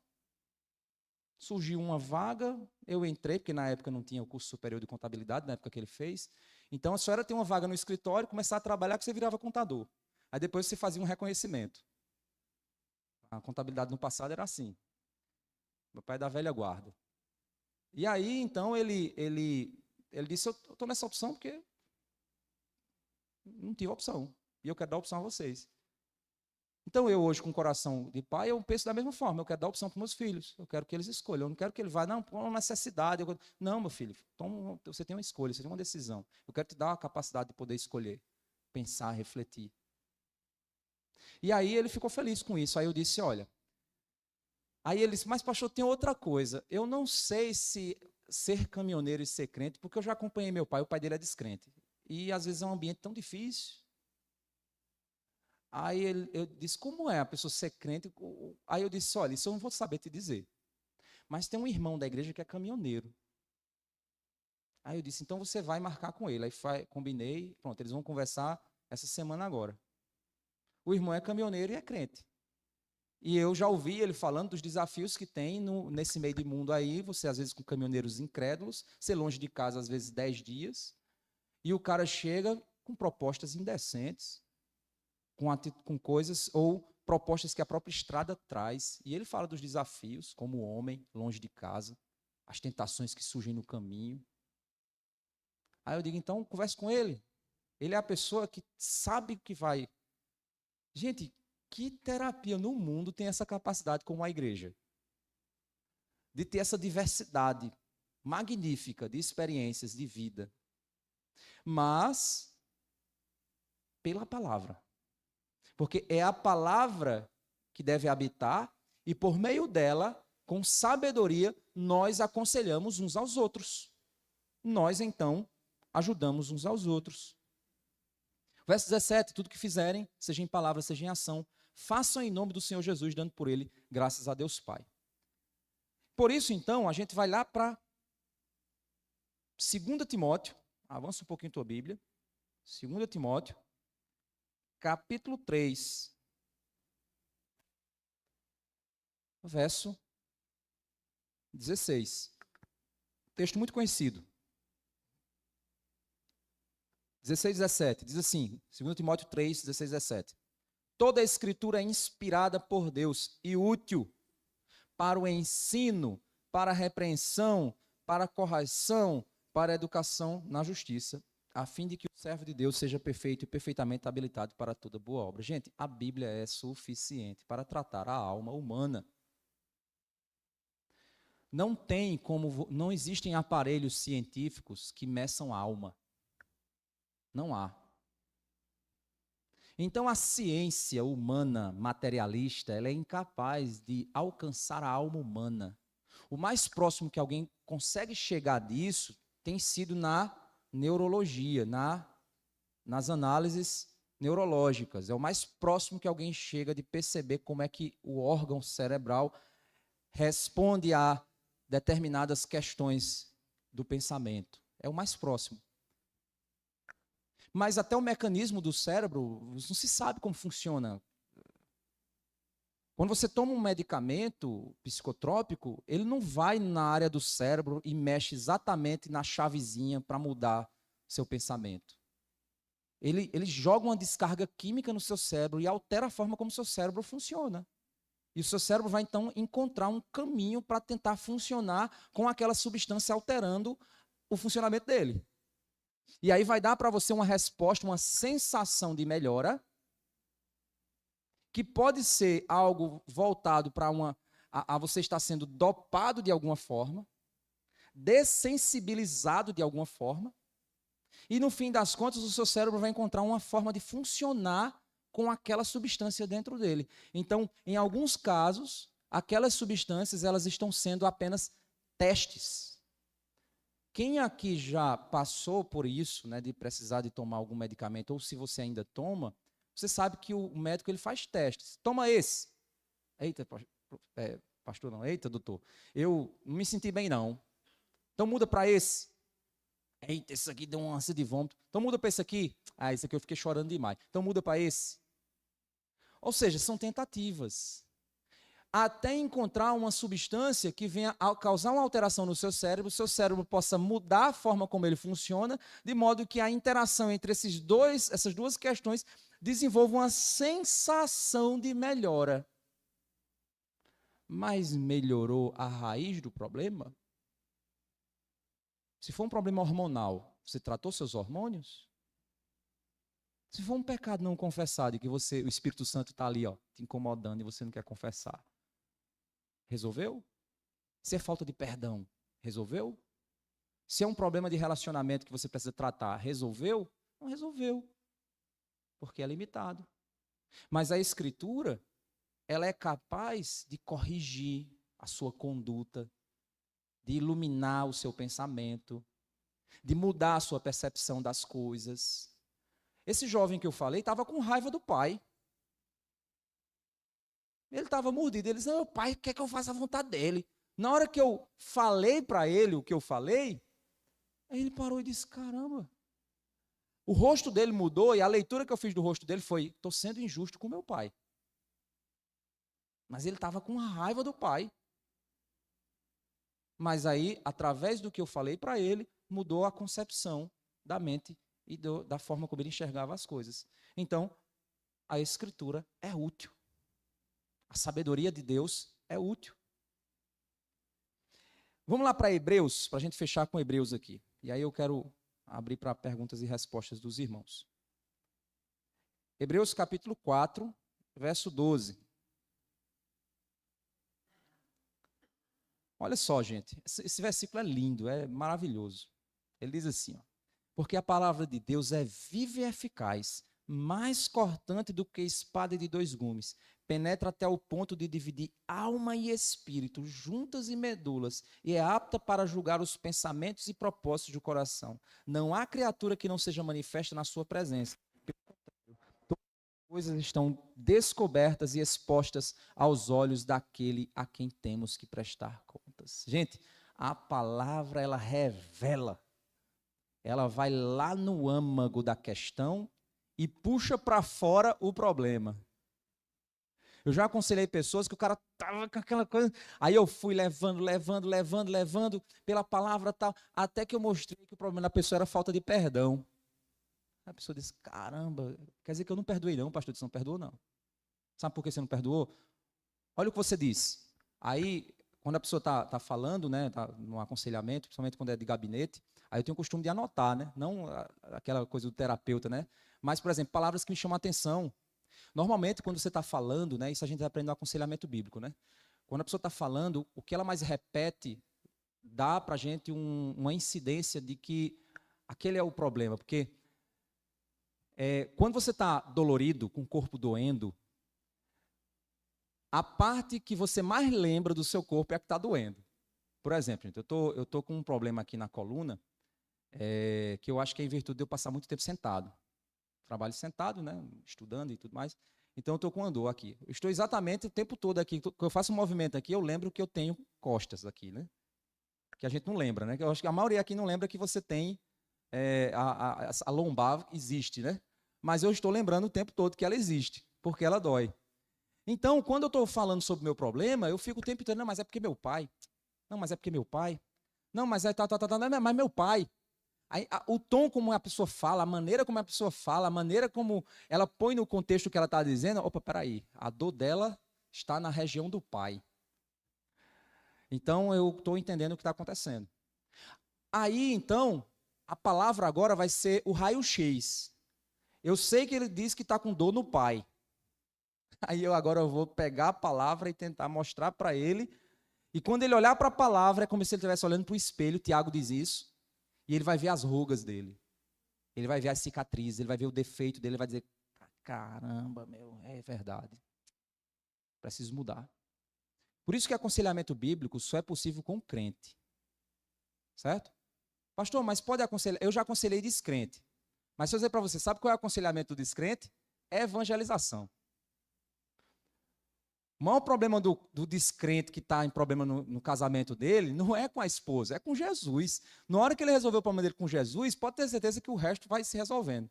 Surgiu uma vaga, eu entrei, porque na época não tinha o curso superior de contabilidade, na época que ele fez. Então, só era ter uma vaga no escritório, começar a trabalhar, que você virava contador. Aí depois você fazia um reconhecimento. A contabilidade no passado era assim. Meu pai é da velha guarda. E aí, então, Ele disse, eu estou nessa opção porque não tive opção. E eu quero dar opção a vocês. Então, eu hoje, com o coração de pai, eu penso da mesma forma. Eu quero dar opção para meus filhos. Eu quero que eles escolham. Eu não quero que ele vá, não, por uma necessidade. Não, meu filho, você tem uma escolha, você tem uma decisão. Eu quero te dar a capacidade de poder escolher, pensar, refletir. E aí ele ficou feliz com isso. Aí eu disse, olha... Aí ele disse, mas pastor, tem outra coisa. Eu não sei se ser caminhoneiro e ser crente, porque eu já acompanhei meu pai, o pai dele é descrente. E às vezes é um ambiente tão difícil. Aí eu disse, como é a pessoa ser crente? Aí eu disse, olha, isso eu não vou saber te dizer. Mas tem um irmão da igreja que é caminhoneiro. Aí eu disse, então você vai marcar com ele. Aí combinei, pronto, eles vão conversar essa semana agora. O irmão é caminhoneiro e é crente. E eu já ouvi ele falando dos desafios que tem nesse meio de mundo aí, você às vezes com caminhoneiros incrédulos, ser longe de casa às vezes 10 dias, e o cara chega com propostas indecentes, com coisas ou propostas que a própria estrada traz. E ele fala dos desafios como homem, longe de casa, as tentações que surgem no caminho. Aí eu digo, então, converse com ele. Ele é a pessoa que sabe que vai... Gente, que terapia no mundo tem essa capacidade como a igreja? De ter essa diversidade magnífica de experiências de vida. Mas, pela palavra. Porque é a palavra que deve habitar e por meio dela, com sabedoria, nós aconselhamos uns aos outros. Nós, então, ajudamos uns aos outros. Verso 17, tudo que fizerem, seja em palavra, seja em ação, façam em nome do Senhor Jesus, dando por ele graças a Deus Pai. Por isso, então, a gente vai lá para 2 Timóteo, avança um pouquinho a tua Bíblia, 2 Timóteo, capítulo 3, verso 16. Texto muito conhecido. 16, 17, diz assim, 2 Timóteo 3, 16, 17. Toda a escritura é inspirada por Deus e útil para o ensino, para a repreensão, para a correção, para a educação na justiça, a fim de que o servo de Deus seja perfeito e perfeitamente habilitado para toda boa obra. Gente, a Bíblia é suficiente para tratar a alma humana. Não existem aparelhos científicos que meçam a alma. Não há. Então a ciência humana materialista, ela é incapaz de alcançar a alma humana. O mais próximo que alguém consegue chegar disso tem sido na neurologia, nas análises neurológicas. É o mais próximo que alguém chega de perceber como é que o órgão cerebral responde a determinadas questões do pensamento. É o mais próximo. Mas até o mecanismo do cérebro, não se sabe como funciona. Quando você toma um medicamento psicotrópico, ele não vai na área do cérebro e mexe exatamente na chavezinha para mudar seu pensamento. Ele joga uma descarga química no seu cérebro e altera a forma como seu cérebro funciona. E o seu cérebro vai, então, encontrar um caminho para tentar funcionar com aquela substância alterando o funcionamento dele. E aí vai dar para você uma resposta, uma sensação de melhora, que pode ser algo voltado para a você estar sendo dopado de alguma forma, dessensibilizado de alguma forma, e no fim das contas o seu cérebro vai encontrar uma forma de funcionar com aquela substância dentro dele. Então, em alguns casos, aquelas substâncias elas estão sendo apenas testes. Quem aqui já passou por isso, né, de precisar de tomar algum medicamento, ou se você ainda toma, você sabe que o médico ele faz testes. Toma esse. Eita, pastor não. Eita, doutor. Eu não me senti bem, não. Então muda para esse. Eita, esse aqui deu uma ânsia de vômito. Então muda para esse aqui. Ah, esse aqui eu fiquei chorando demais. Então muda para esse. Ou seja, são tentativas. Até encontrar uma substância que venha a causar uma alteração no seu cérebro possa mudar a forma como ele funciona, de modo que a interação entre essas duas questões desenvolva uma sensação de melhora. Mas melhorou a raiz do problema? Se for um problema hormonal, você tratou seus hormônios? Se for um pecado não confessado e que o Espírito Santo está ali, ó, te incomodando e você não quer confessar, resolveu? Se é falta de perdão, resolveu? Se é um problema de relacionamento que você precisa tratar, resolveu? Não resolveu, porque é limitado. Mas a Escritura, ela é capaz de corrigir a sua conduta, de iluminar o seu pensamento, de mudar a sua percepção das coisas. Esse jovem que eu falei estava com raiva do pai. Ele estava mordido. Ele disse, não, pai quer que eu faça a vontade dele. Na hora que eu falei para ele o que eu falei, aí ele parou e disse, caramba. O rosto dele mudou e a leitura que eu fiz do rosto dele foi, estou sendo injusto com meu pai. Mas ele estava com raiva do pai. Mas aí, através do que eu falei para ele, mudou a concepção da mente e da forma como ele enxergava as coisas. Então, a Escritura é útil. A sabedoria de Deus é útil. Vamos lá para Hebreus, para a gente fechar com Hebreus aqui. E aí eu quero abrir para perguntas e respostas dos irmãos. Hebreus capítulo 4, verso 12. Olha só, gente, esse versículo é lindo, é maravilhoso. Ele diz assim, ó, porque a palavra de Deus é viva e eficaz, mais cortante do que espada de dois gumes, penetra até o ponto de dividir alma e espírito, juntas e medulas, e é apta para julgar os pensamentos e propósitos do coração. Não há criatura que não seja manifesta na sua presença. Todas as coisas estão descobertas e expostas aos olhos daquele a quem temos que prestar contas. Gente, a palavra, ela revela. Ela vai lá no âmago da questão e puxa para fora o problema. Eu já aconselhei pessoas que o cara estava com aquela coisa, aí eu fui levando pela palavra tal, até que eu mostrei que o problema da pessoa era falta de perdão. A pessoa disse, caramba, quer dizer que eu não perdoei não, pastor, você não perdoou não. Sabe por que você não perdoou? Olha o que você disse. Aí, quando a pessoa está falando, né, tá no aconselhamento, principalmente quando é de gabinete, aí eu tenho o costume de anotar, né? Não aquela coisa do terapeuta, né? Mas, por exemplo, palavras que me chamam a atenção. Normalmente, quando você está falando, né, isso a gente aprende no aconselhamento bíblico, né? Quando a pessoa está falando, o que ela mais repete dá para a gente uma incidência de que aquele é o problema. Porque quando você está dolorido, com o corpo doendo, a parte que você mais lembra do seu corpo é a que está doendo. Por exemplo, gente, eu tô com um problema aqui na coluna, que eu acho que é em virtude de eu passar muito tempo sentado. Trabalho sentado, né, estudando e tudo mais. Então, eu estou com uma dor aqui. Eu estou exatamente o tempo todo aqui. Quando eu faço um movimento aqui, eu lembro que eu tenho costas aqui, né? Que a gente não lembra, né? Eu acho que a maioria aqui não lembra que você tem a lombar existe, né? Mas eu estou lembrando o tempo todo que ela existe, porque ela dói. Então, quando eu estou falando sobre o meu problema, eu fico o tempo inteiro, não, mas é porque meu pai. Não, mas é porque meu pai. Não, mas é não, mas meu pai. Aí, o tom como a pessoa fala, a maneira como a pessoa fala, a maneira como ela põe no contexto que ela está dizendo, opa, peraí, a dor dela está na região do pai. Então, eu estou entendendo o que está acontecendo. Aí, então, a palavra agora vai ser o raio-x. Eu sei que ele diz que está com dor no pai. Aí agora eu vou pegar a palavra e tentar mostrar para ele. E quando ele olhar para a palavra, é como se ele estivesse olhando para o espelho, Tiago diz isso. E ele vai ver as rugas dele. Ele vai ver as cicatrizes, ele vai ver o defeito dele, ele vai dizer, caramba, meu, é verdade. Preciso mudar. Por isso que aconselhamento bíblico só é possível com crente. Certo? Pastor, mas pode aconselhar? Eu já aconselhei descrente. Mas se eu dizer para você, sabe qual é o aconselhamento do descrente? É evangelização. O maior problema do descrente que está em problema no casamento dele não é com a esposa, é com Jesus. Na hora que ele resolveu o problema dele com Jesus, pode ter certeza que o resto vai se resolvendo.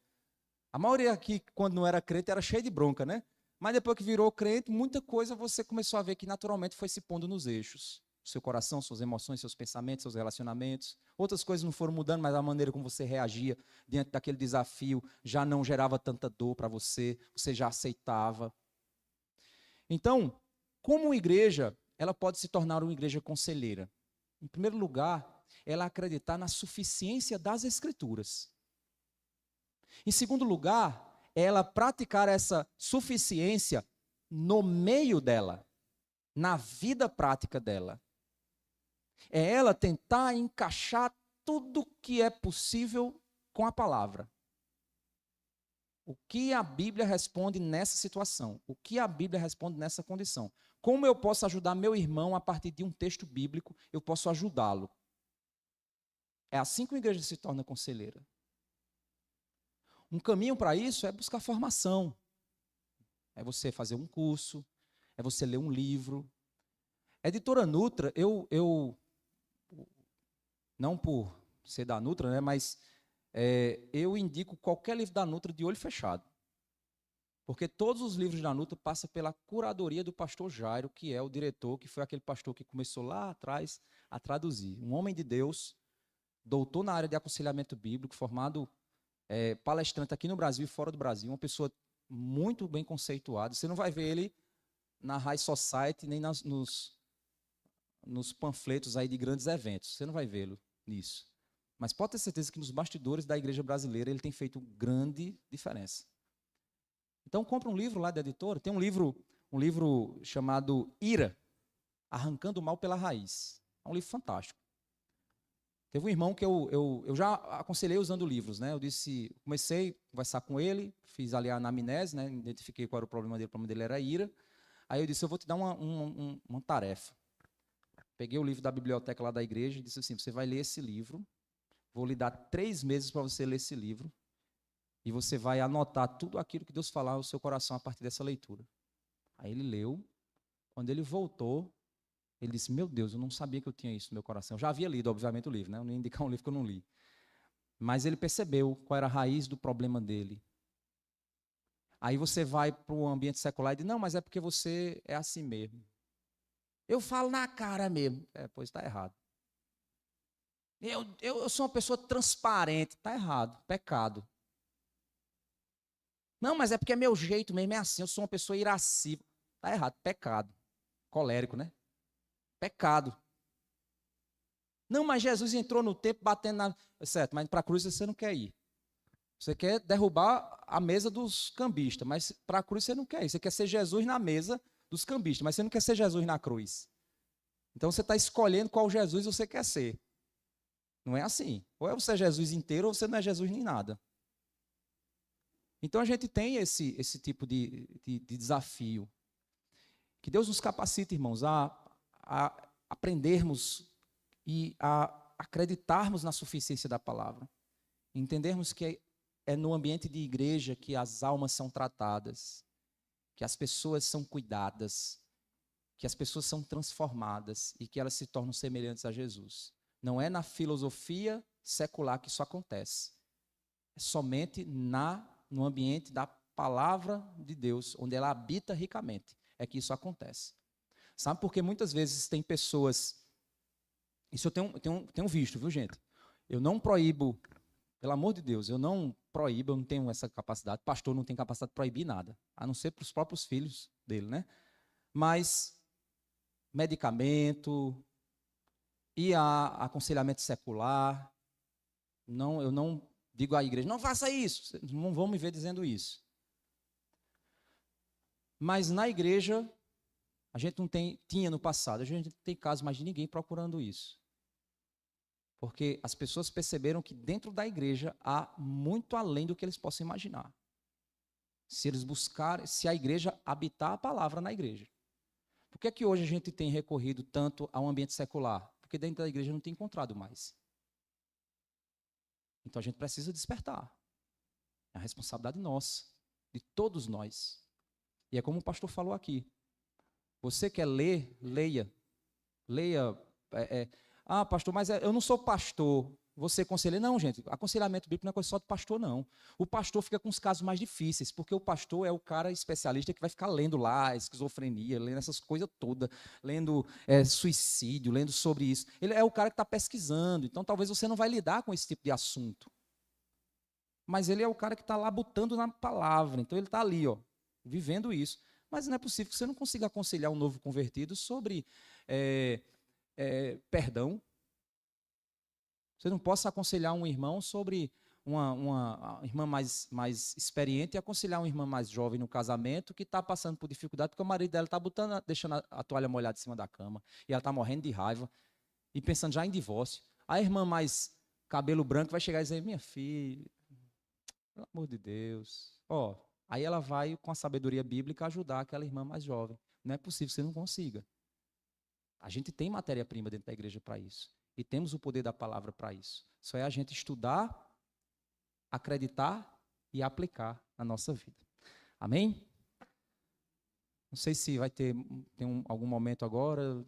A maioria aqui, quando não era crente, era cheia de bronca, né? Mas depois que virou crente, muita coisa você começou a ver que naturalmente foi se pondo nos eixos. Seu coração, suas emoções, seus pensamentos, seus relacionamentos. Outras coisas não foram mudando, mas a maneira como você reagia diante daquele desafio já não gerava tanta dor para você, você já aceitava. Então, como igreja, ela pode se tornar uma igreja conselheira. Em primeiro lugar, ela acreditar na suficiência das Escrituras. Em segundo lugar, ela praticar essa suficiência no meio dela, na vida prática dela. É ela tentar encaixar tudo que é possível com a palavra. O que a Bíblia responde nessa situação? O que a Bíblia responde nessa condição? Como eu posso ajudar meu irmão a partir de um texto bíblico? Eu posso ajudá-lo. É assim que a igreja se torna conselheira. Um caminho para isso é buscar formação. É você fazer um curso, é você ler um livro. A editora Nutra, eu não por ser da Nutra, né, mas eu indico qualquer livro da Nutra de olho fechado. Porque todos os livros da Nutra passam pela curadoria do pastor Jairo, que é o diretor, que foi aquele pastor que começou lá atrás a traduzir. Um homem de Deus, doutor na área de aconselhamento bíblico, formado palestrante aqui no Brasil e fora do Brasil, uma pessoa muito bem conceituada. Você não vai ver ele na High Society, nem nos panfletos aí de grandes eventos. Você não vai vê-lo nisso. Mas pode ter certeza que nos bastidores da igreja brasileira ele tem feito grande diferença. Então compra um livro lá da editora. Tem um livro chamado Ira, Arrancando o Mal pela Raiz. É um livro fantástico. Teve um irmão que eu já aconselhei usando livros, né? Comecei a conversar com ele, fiz ali a anamnese, né? Identifiquei qual era o problema dele. O problema dele era ira. Aí eu disse, eu vou te dar uma tarefa. Peguei o livro da biblioteca lá da igreja e disse assim, você vai ler esse livro, vou lhe dar 3 meses para você ler esse livro e você vai anotar tudo aquilo que Deus falar no seu coração a partir dessa leitura. Aí ele leu. Quando ele voltou, ele disse, meu Deus, eu não sabia que eu tinha isso no meu coração. Eu já havia lido, obviamente, o livro, né? Eu não ia indicar um livro que eu não li. Mas ele percebeu qual era a raiz do problema dele. Aí você vai para o ambiente secular e diz, não, mas é porque você é assim mesmo. Eu falo na cara mesmo. Pois está errado. Eu sou uma pessoa transparente. Está errado, pecado. Não, mas é porque é meu jeito mesmo, é assim. Eu sou uma pessoa irascível. Está errado, pecado. Colérico, né? Pecado. Não, mas Jesus entrou no templo batendo na... Certo, mas para a cruz você não quer ir. Você quer derrubar a mesa dos cambistas, mas para a cruz você não quer ir. Você quer ser Jesus na mesa dos cambistas, mas você não quer ser Jesus na cruz. Então você está escolhendo qual Jesus você quer ser. Não é assim. Ou é você é Jesus inteiro, ou você não é Jesus nem nada. Então a gente tem esse tipo de desafio. Que Deus nos capacite, irmãos, a aprendermos e a acreditarmos na suficiência da palavra. Entendermos que é no ambiente de igreja que as almas são tratadas, que as pessoas são cuidadas, que as pessoas são transformadas e que elas se tornam semelhantes a Jesus. Não é na filosofia secular que isso acontece. É somente no ambiente da palavra de Deus, onde ela habita ricamente, é que isso acontece. Sabe por que muitas vezes tem pessoas... Isso eu tenho visto, viu, gente? Eu não proíbo, pelo amor de Deus, eu não tenho essa capacidade. Pastor não tem capacidade de proibir nada, a não ser para os próprios filhos dele, né? Mas medicamento e aconselhamento secular, eu não digo à igreja, não faça isso, não vão me ver dizendo isso. Mas na igreja, a gente não tinha no passado, a gente não tem caso mais de ninguém procurando isso. Porque as pessoas perceberam que dentro da igreja há muito além do que eles possam imaginar. Se eles buscarem, se a igreja habitar a palavra na igreja. Por que é que hoje a gente tem recorrido tanto ao ambiente secular? Porque dentro da igreja não tem encontrado mais. Então a gente precisa despertar. É a responsabilidade nossa, de todos nós. E é como o pastor falou aqui. Você quer ler, leia. Leia. Pastor, mas eu não sou pastor. Você aconselha? Não, gente. Aconselhamento bíblico não é coisa só do pastor, não. O pastor fica com os casos mais difíceis, porque o pastor é o cara especialista que vai ficar lendo lá esquizofrenia, lendo essas coisas todas, lendo suicídio, lendo sobre isso. Ele é o cara que está pesquisando. Então, talvez você não vai lidar com esse tipo de assunto. Mas ele é o cara que está lá botando na palavra. Então, ele está ali, ó, vivendo isso. Mas não é possível que você não consiga aconselhar um novo convertido sobre perdão. Você não possa aconselhar um irmão sobre uma irmã mais experiente e aconselhar uma irmã mais jovem no casamento que está passando por dificuldade porque o marido dela está deixando a toalha molhada em cima da cama e ela está morrendo de raiva e pensando já em divórcio. A irmã mais cabelo branco vai chegar e dizer, minha filha, pelo amor de Deus. Ó, aí ela vai, com a sabedoria bíblica, ajudar aquela irmã mais jovem. Não é possível que você não consiga. A gente tem matéria-prima dentro da igreja para isso. E temos o poder da palavra para isso. Só é a gente estudar, acreditar e aplicar na nossa vida. Amém? Não sei se vai ter algum momento agora.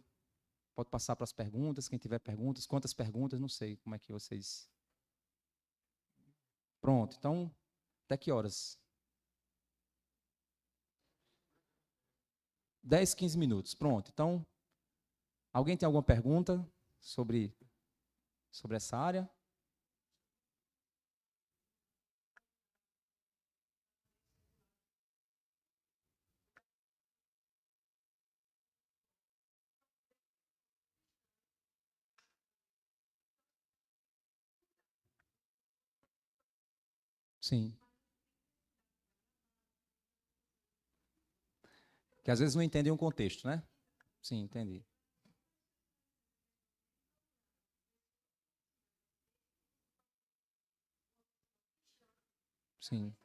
Pode passar para as perguntas. Quem tiver perguntas, quantas perguntas, não sei como é que vocês... Pronto, então, até que horas? 10, 15 minutos. Pronto, então, alguém tem alguma pergunta sobre essa área? Sim. Que às vezes não entendem o contexto, né? Sim, entendi. Sim.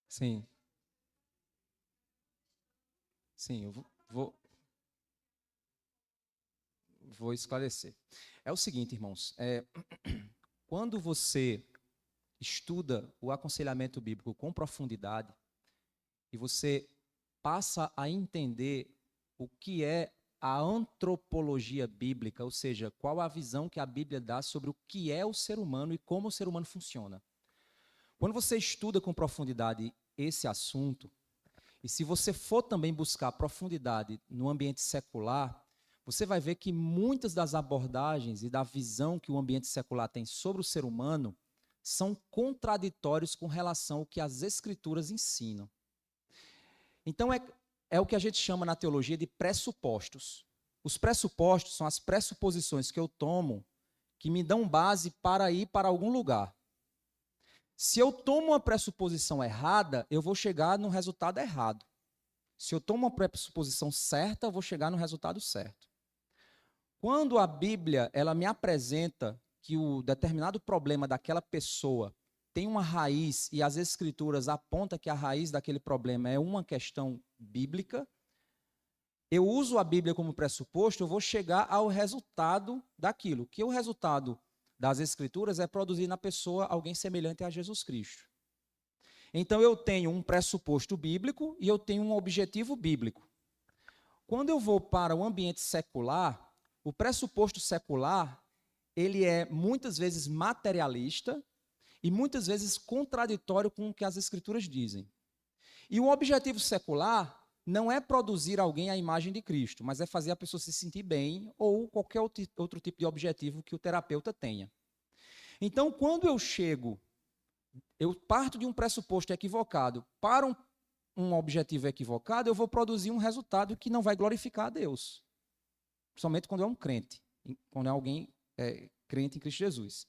Sim. Sim, eu vou esclarecer. É o seguinte, irmãos, quando você estuda o aconselhamento bíblico com profundidade e você passa a entender o que é a antropologia bíblica, ou seja, qual a visão que a Bíblia dá sobre o que é o ser humano e como o ser humano funciona. Quando você estuda com profundidade esse assunto, e se você for também buscar profundidade no ambiente secular, você vai ver que muitas das abordagens e da visão que o ambiente secular tem sobre o ser humano são contraditórios com relação ao que as escrituras ensinam. Então, é o que a gente chama na teologia de pressupostos. Os pressupostos são as pressuposições que eu tomo que me dão base para ir para algum lugar. Se eu tomo uma pressuposição errada, eu vou chegar no resultado errado. Se eu tomo uma pressuposição certa, eu vou chegar no resultado certo. Quando a Bíblia ela me apresenta que o determinado problema daquela pessoa tem uma raiz e as Escrituras apontam que a raiz daquele problema é uma questão bíblica, eu uso a Bíblia como pressuposto, eu vou chegar ao resultado daquilo. Que o resultado das Escrituras é produzir na pessoa alguém semelhante a Jesus Cristo. Então eu tenho um pressuposto bíblico e eu tenho um objetivo bíblico. Quando eu vou para o ambiente secular, o pressuposto secular, ele é muitas vezes materialista e muitas vezes contraditório com o que as Escrituras dizem. E o objetivo secular não é produzir alguém à imagem de Cristo, mas é fazer a pessoa se sentir bem ou qualquer outro tipo de objetivo que o terapeuta tenha. Então, quando eu parto de um pressuposto equivocado para um objetivo equivocado, eu vou produzir um resultado que não vai glorificar a Deus. Principalmente quando é um crente, quando é alguém crente em Cristo Jesus.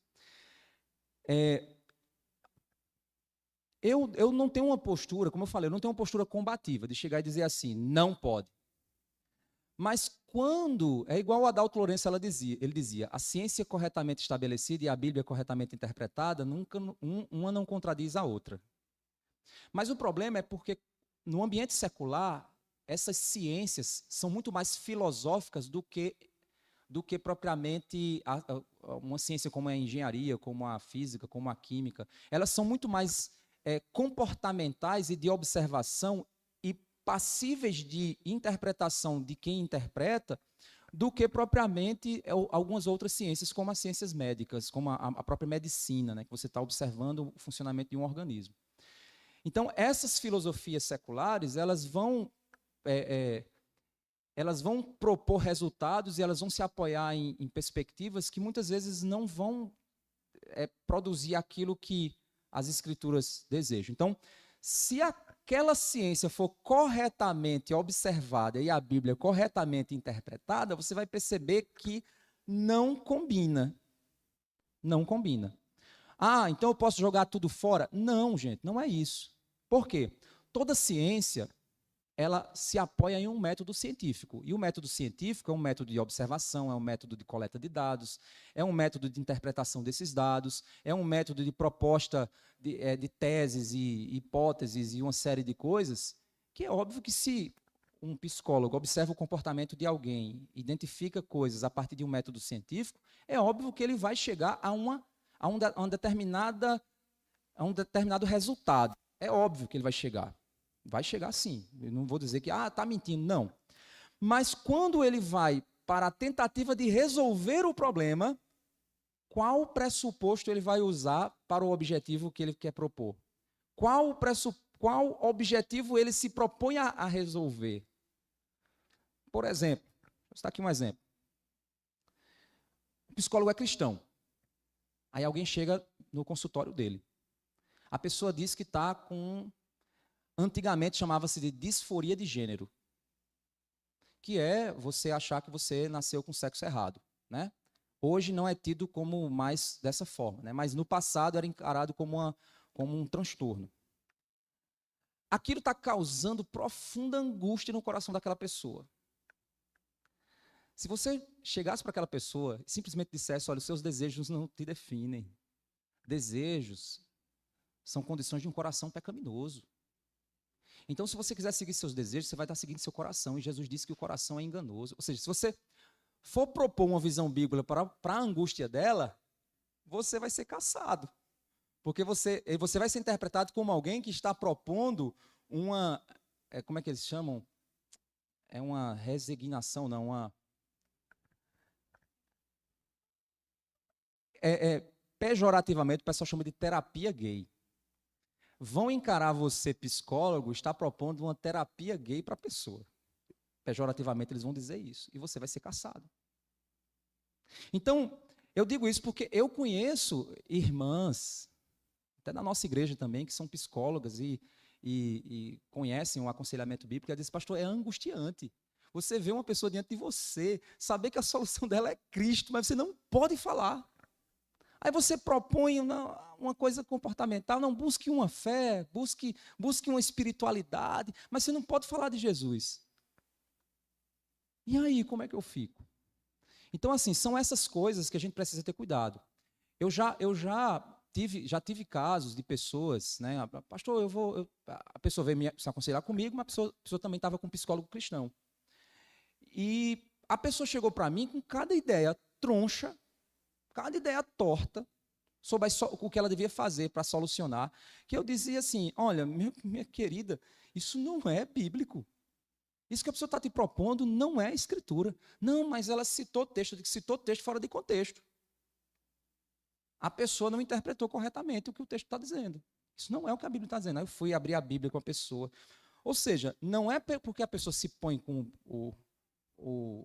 Eu não tenho uma postura, como eu falei, eu não tenho uma postura combativa de chegar e dizer assim, não pode. Mas quando, é igual o Adalto Lourenço ele dizia, a ciência corretamente estabelecida e a Bíblia corretamente interpretada, uma não contradiz a outra. Mas o problema é porque no ambiente secular, essas ciências são muito mais filosóficas do que propriamente uma ciência como a engenharia, como a física, como a química. Elas são muito mais comportamentais e de observação e passíveis de interpretação de quem interpreta do que propriamente algumas outras ciências, como as ciências médicas, como a própria medicina, né, que você está observando o funcionamento de um organismo. Então, essas filosofias seculares, elas vão propor resultados e elas vão se apoiar em perspectivas que muitas vezes não vão produzir aquilo que as Escrituras desejam. Então, se aquela ciência for corretamente observada e a Bíblia corretamente interpretada, você vai perceber que não combina. Não combina. Ah, então eu posso jogar tudo fora? Não, gente, não é isso. Por quê? Toda ciência, ela se apoia em um método científico. E o método científico é um método de observação, é um método de coleta de dados, é um método de interpretação desses dados, é um método de proposta de teses e hipóteses e uma série de coisas, que é óbvio que se um psicólogo observa o comportamento de alguém, identifica coisas a partir de um método científico, é óbvio que ele vai chegar a um determinado resultado. É óbvio que ele vai chegar. Vai chegar sim. Eu não vou dizer que está mentindo, não. Mas quando ele vai para a tentativa de resolver o problema, qual pressuposto ele vai usar para o objetivo que ele quer propor? Qual objetivo ele se propõe a resolver? Por exemplo, vou citar aqui um exemplo. O psicólogo é cristão. Aí alguém chega no consultório dele. A pessoa diz que está com... Antigamente chamava-se de disforia de gênero, que é você achar que você nasceu com o sexo errado, né? Hoje não é tido como mais dessa forma, né? Mas no passado era encarado como um transtorno. Aquilo está causando profunda angústia no coração daquela pessoa. Se você chegasse para aquela pessoa e simplesmente dissesse, olha, os seus desejos não te definem. Desejos são condições de um coração pecaminoso. Então, se você quiser seguir seus desejos, você vai estar seguindo seu coração. E Jesus disse que o coração é enganoso. Ou seja, se você for propor uma visão bíblica para a angústia dela, você vai ser caçado. Porque você vai ser interpretado como alguém que está propondo uma... como é que eles chamam? É uma resignação, não, uma... pejorativamente, o pessoal chama de terapia gay. Vão encarar você, psicólogo, está propondo uma terapia gay para a pessoa. Pejorativamente eles vão dizer isso. E você vai ser caçado. Então, eu digo isso porque eu conheço irmãs, até na nossa igreja também, que são psicólogas e conhecem o aconselhamento bíblico. E ela diz, pastor, é angustiante. Você vê uma pessoa diante de você, saber que a solução dela é Cristo, mas você não pode falar. Aí você propõe uma coisa comportamental, não, busque uma fé, busque uma espiritualidade, mas você não pode falar de Jesus. E aí, como é que eu fico? Então, assim, são essas coisas que a gente precisa ter cuidado. Eu já tive casos de pessoas, né? Pastor, a pessoa veio se aconselhar comigo, mas a pessoa também estava com um psicólogo cristão. E a pessoa chegou para mim com cada ideia troncha, cada ideia torta sobre o que ela devia fazer para solucionar, que eu dizia assim, olha, minha querida, isso não é bíblico. Isso que a pessoa está te propondo não é escritura. Não, mas ela citou texto fora de contexto. A pessoa não interpretou corretamente o que o texto está dizendo. Isso não é o que a Bíblia está dizendo. Aí eu fui abrir a Bíblia com a pessoa. Ou seja, não é porque a pessoa se põe com o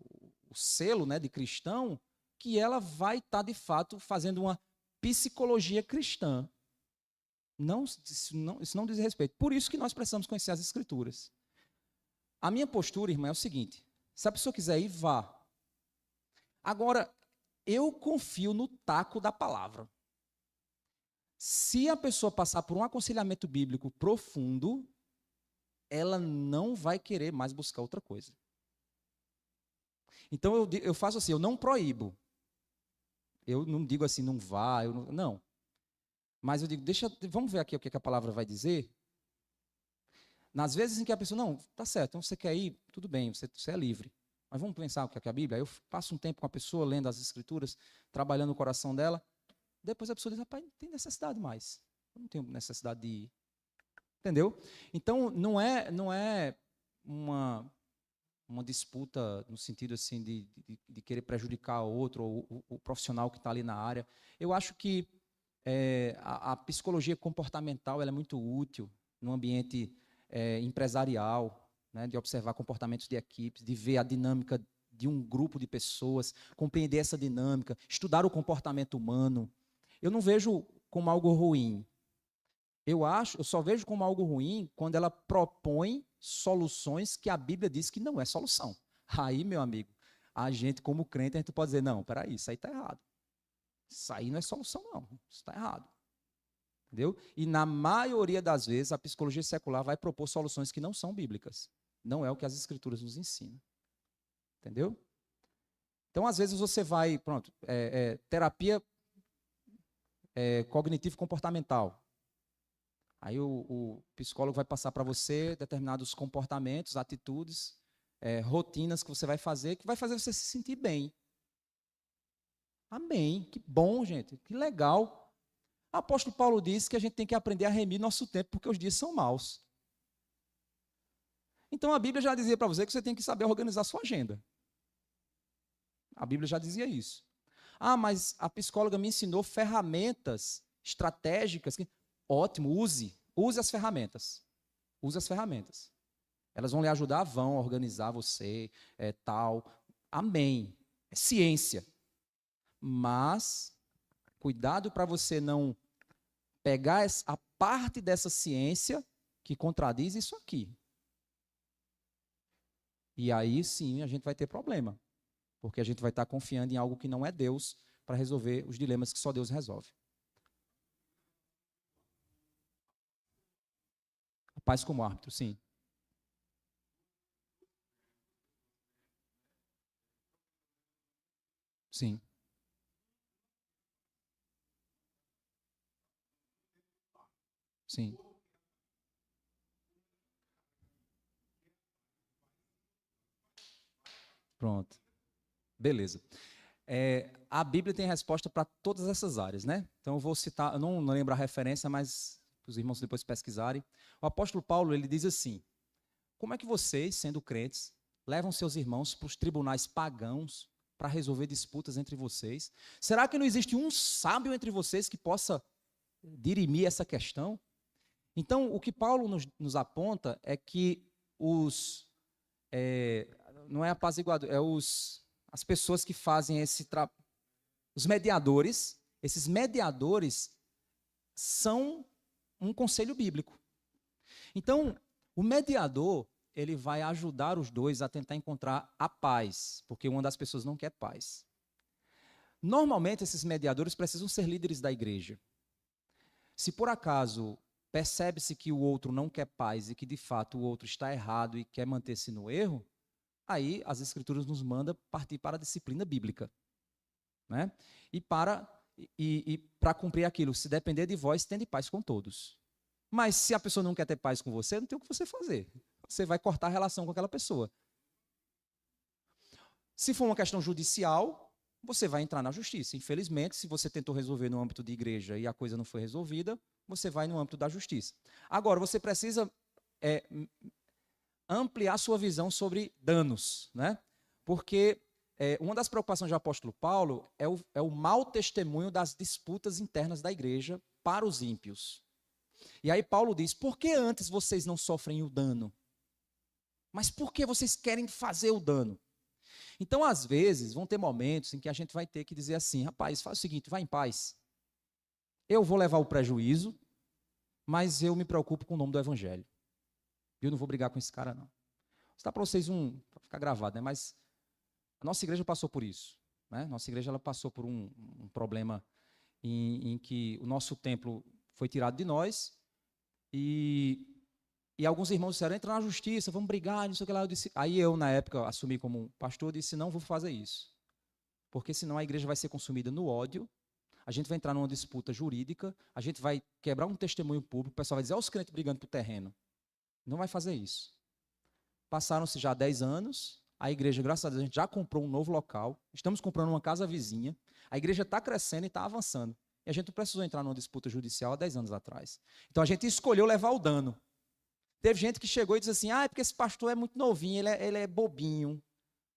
selo, né, de cristão, que ela vai estar, de fato, fazendo uma psicologia cristã. Isso não diz respeito. Por isso que nós precisamos conhecer as Escrituras. A minha postura, irmã, é o seguinte: se a pessoa quiser ir, vá. Agora, eu confio no taco da palavra. Se a pessoa passar por um aconselhamento bíblico profundo, ela não vai querer mais buscar outra coisa. Então, eu faço assim, eu não proíbo. Eu não digo assim, não vá, não. Mas eu digo, vamos ver aqui o que a palavra vai dizer. Nas vezes em que a pessoa, não, tá certo, então você quer ir, tudo bem, você é livre. Mas vamos pensar o que é a Bíblia. Aí eu passo um tempo com a pessoa, lendo as Escrituras, trabalhando o coração dela. Depois a pessoa diz, rapaz, não tem necessidade mais. Eu não tenho necessidade de ir. Entendeu? Então, não é uma disputa no sentido assim de querer prejudicar o outro, ou o profissional que está ali na área. Eu acho que a psicologia comportamental ela é muito útil no ambiente empresarial, né, de observar comportamentos de equipes, de ver a dinâmica de um grupo de pessoas, compreender essa dinâmica, estudar o comportamento humano. Eu não vejo como algo ruim. Eu só vejo como algo ruim quando ela propõe soluções que a Bíblia diz que não é solução. Aí, meu amigo, a gente, como crente, a gente pode dizer, não, peraí, isso aí está errado. Isso aí não é solução, não. Isso está errado. Entendeu? E na maioria das vezes, a psicologia secular vai propor soluções que não são bíblicas. Não é o que as escrituras nos ensinam. Entendeu? Então, às vezes, você vai, pronto, terapia cognitivo-comportamental. Aí o psicólogo vai passar para você determinados comportamentos, atitudes, rotinas que você vai fazer, que vai fazer você se sentir bem. Amém. Que bom, gente. Que legal. O apóstolo Paulo disse que a gente tem que aprender a remir nosso tempo, porque os dias são maus. Então a Bíblia já dizia para você que você tem que saber organizar sua agenda. A Bíblia já dizia isso. Ah, mas a psicóloga me ensinou ferramentas estratégicas. Ótimo, use as ferramentas. Use as ferramentas. Elas vão lhe ajudar, vão organizar você, tal. Amém. É ciência. Mas, cuidado para você não pegar a parte dessa ciência que contradiz isso aqui. E aí sim a gente vai ter problema. Porque a gente vai estar confiando em algo que não é Deus para resolver os dilemas que só Deus resolve. A paz como árbitro, sim. Sim. Sim. Pronto. Beleza. A Bíblia tem resposta para todas essas áreas, né? Então eu vou citar, eu não lembro a referência, mas os irmãos depois pesquisarem. O apóstolo Paulo, ele diz assim: como é que vocês, sendo crentes, levam seus irmãos para os tribunais pagãos para resolver disputas entre vocês? Será que não existe um sábio entre vocês que possa dirimir essa questão? Então, o que Paulo nos aponta é que não é apaziguador, as pessoas que fazem esse trabalho, os mediadores, esses mediadores são um conselho bíblico. Então, o mediador, ele vai ajudar os dois a tentar encontrar a paz, porque uma das pessoas não quer paz. Normalmente, esses mediadores precisam ser líderes da igreja. Se por acaso percebe-se que o outro não quer paz e que de fato o outro está errado e quer manter-se no erro, aí as escrituras nos mandam partir para a disciplina bíblica, né? E para cumprir aquilo, se depender de vós, tende paz com todos. Mas se a pessoa não quer ter paz com você, não tem o que você fazer. Você vai cortar a relação com aquela pessoa. Se for uma questão judicial, você vai entrar na justiça. Infelizmente, se você tentou resolver no âmbito de igreja e a coisa não foi resolvida, você vai no âmbito da justiça. Agora, você precisa ampliar sua visão sobre danos, né? Porque uma das preocupações do apóstolo Paulo é o mau testemunho das disputas internas da igreja para os ímpios. E aí Paulo diz: por que antes vocês não sofrem o dano? Mas por que vocês querem fazer o dano? Então, às vezes, vão ter momentos em que a gente vai ter que dizer assim: rapaz, faz o seguinte, vai em paz. Eu vou levar o prejuízo, mas eu me preocupo com o nome do evangelho. Eu não vou brigar com esse cara, não. Está para vocês para ficar gravado, né? Mas a nossa igreja passou por isso, né? Nossa igreja ela passou por um problema em que o nosso templo foi tirado de nós e alguns irmãos disseram: entra na justiça, vamos brigar, não sei o que lá. Aí eu, na época, assumi como pastor, disse: não vou fazer isso, porque senão a igreja vai ser consumida no ódio, a gente vai entrar numa disputa jurídica, a gente vai quebrar um testemunho público, o pessoal vai dizer: olha os crentes brigando por terreno. Não vai fazer isso. Passaram-se já 10 anos, a igreja, graças a Deus, a gente já comprou um novo local, estamos comprando uma casa vizinha, a igreja está crescendo e está avançando. E a gente não precisou entrar numa disputa judicial há 10 anos atrás. Então a gente escolheu levar o dano. Teve gente que chegou e disse assim: é porque esse pastor é muito novinho, ele é bobinho.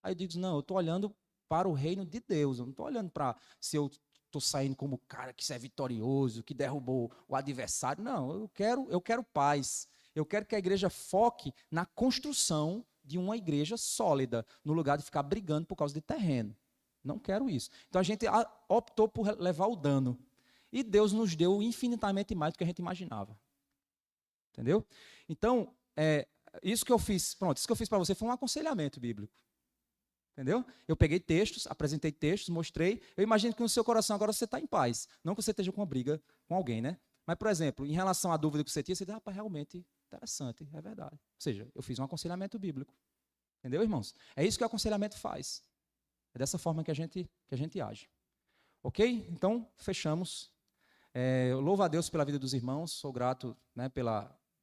Aí eu digo: não, eu estou olhando para o reino de Deus, eu não estou olhando para se eu estou saindo como o cara que é vitorioso, que derrubou o adversário. Não, eu quero paz. Eu quero que a igreja foque na construção de uma igreja sólida, no lugar de ficar brigando por causa de terreno. Não quero isso. Então a gente optou por levar o dano. E Deus nos deu infinitamente mais do que a gente imaginava. Entendeu? Então, isso que eu fiz para você foi um aconselhamento bíblico. Entendeu? Eu peguei textos, apresentei textos, mostrei. Eu imagino que no seu coração agora você está em paz. Não que você esteja com uma briga com alguém, né? Mas, por exemplo, em relação à dúvida que você tinha, você diz, rapaz, realmente interessante, é verdade. Ou seja, eu fiz um aconselhamento bíblico. Entendeu, irmãos? É isso que o aconselhamento faz. É dessa forma que a gente age. Ok? Então, fechamos. Eu louvo a Deus pela vida dos irmãos, sou grato, né,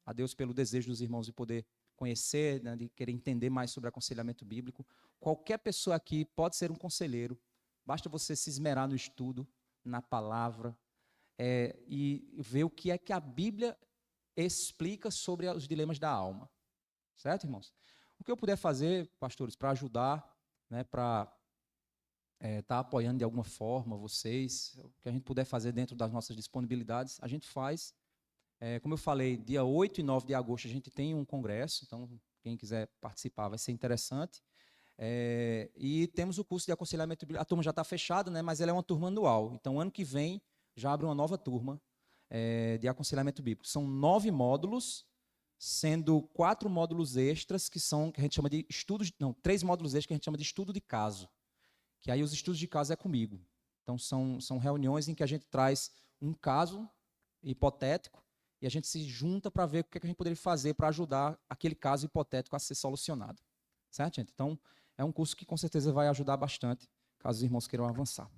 a Deus pelo desejo dos irmãos de poder conhecer, né, de querer entender mais sobre aconselhamento bíblico. Qualquer pessoa aqui pode ser um conselheiro, basta você se esmerar no estudo, na palavra, e ver o que é que a Bíblia explica sobre os dilemas da alma. Certo, irmãos? O que eu puder fazer, pastores, para ajudar, né, para estar apoiando de alguma forma vocês, o que a gente puder fazer dentro das nossas disponibilidades, a gente faz. Como eu falei, dia 8 e 9 de agosto a gente tem um congresso, então quem quiser participar vai ser interessante. E temos o curso de aconselhamento bíblico. A turma já está fechada, né, mas ela é uma turma anual. Então, ano que vem, já abre uma nova turma de aconselhamento bíblico. São 9 módulos, sendo 4 módulos extras, que a gente chama de estudos, não, 3 módulos extras que a gente chama de estudo de caso. Que aí os estudos de caso é comigo. Então, são reuniões em que a gente traz um caso hipotético e a gente se junta para ver o que a gente poderia fazer para ajudar aquele caso hipotético a ser solucionado. Certo, gente? Então, é um curso que com certeza vai ajudar bastante, caso os irmãos queiram avançar.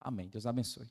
Amém. Deus abençoe.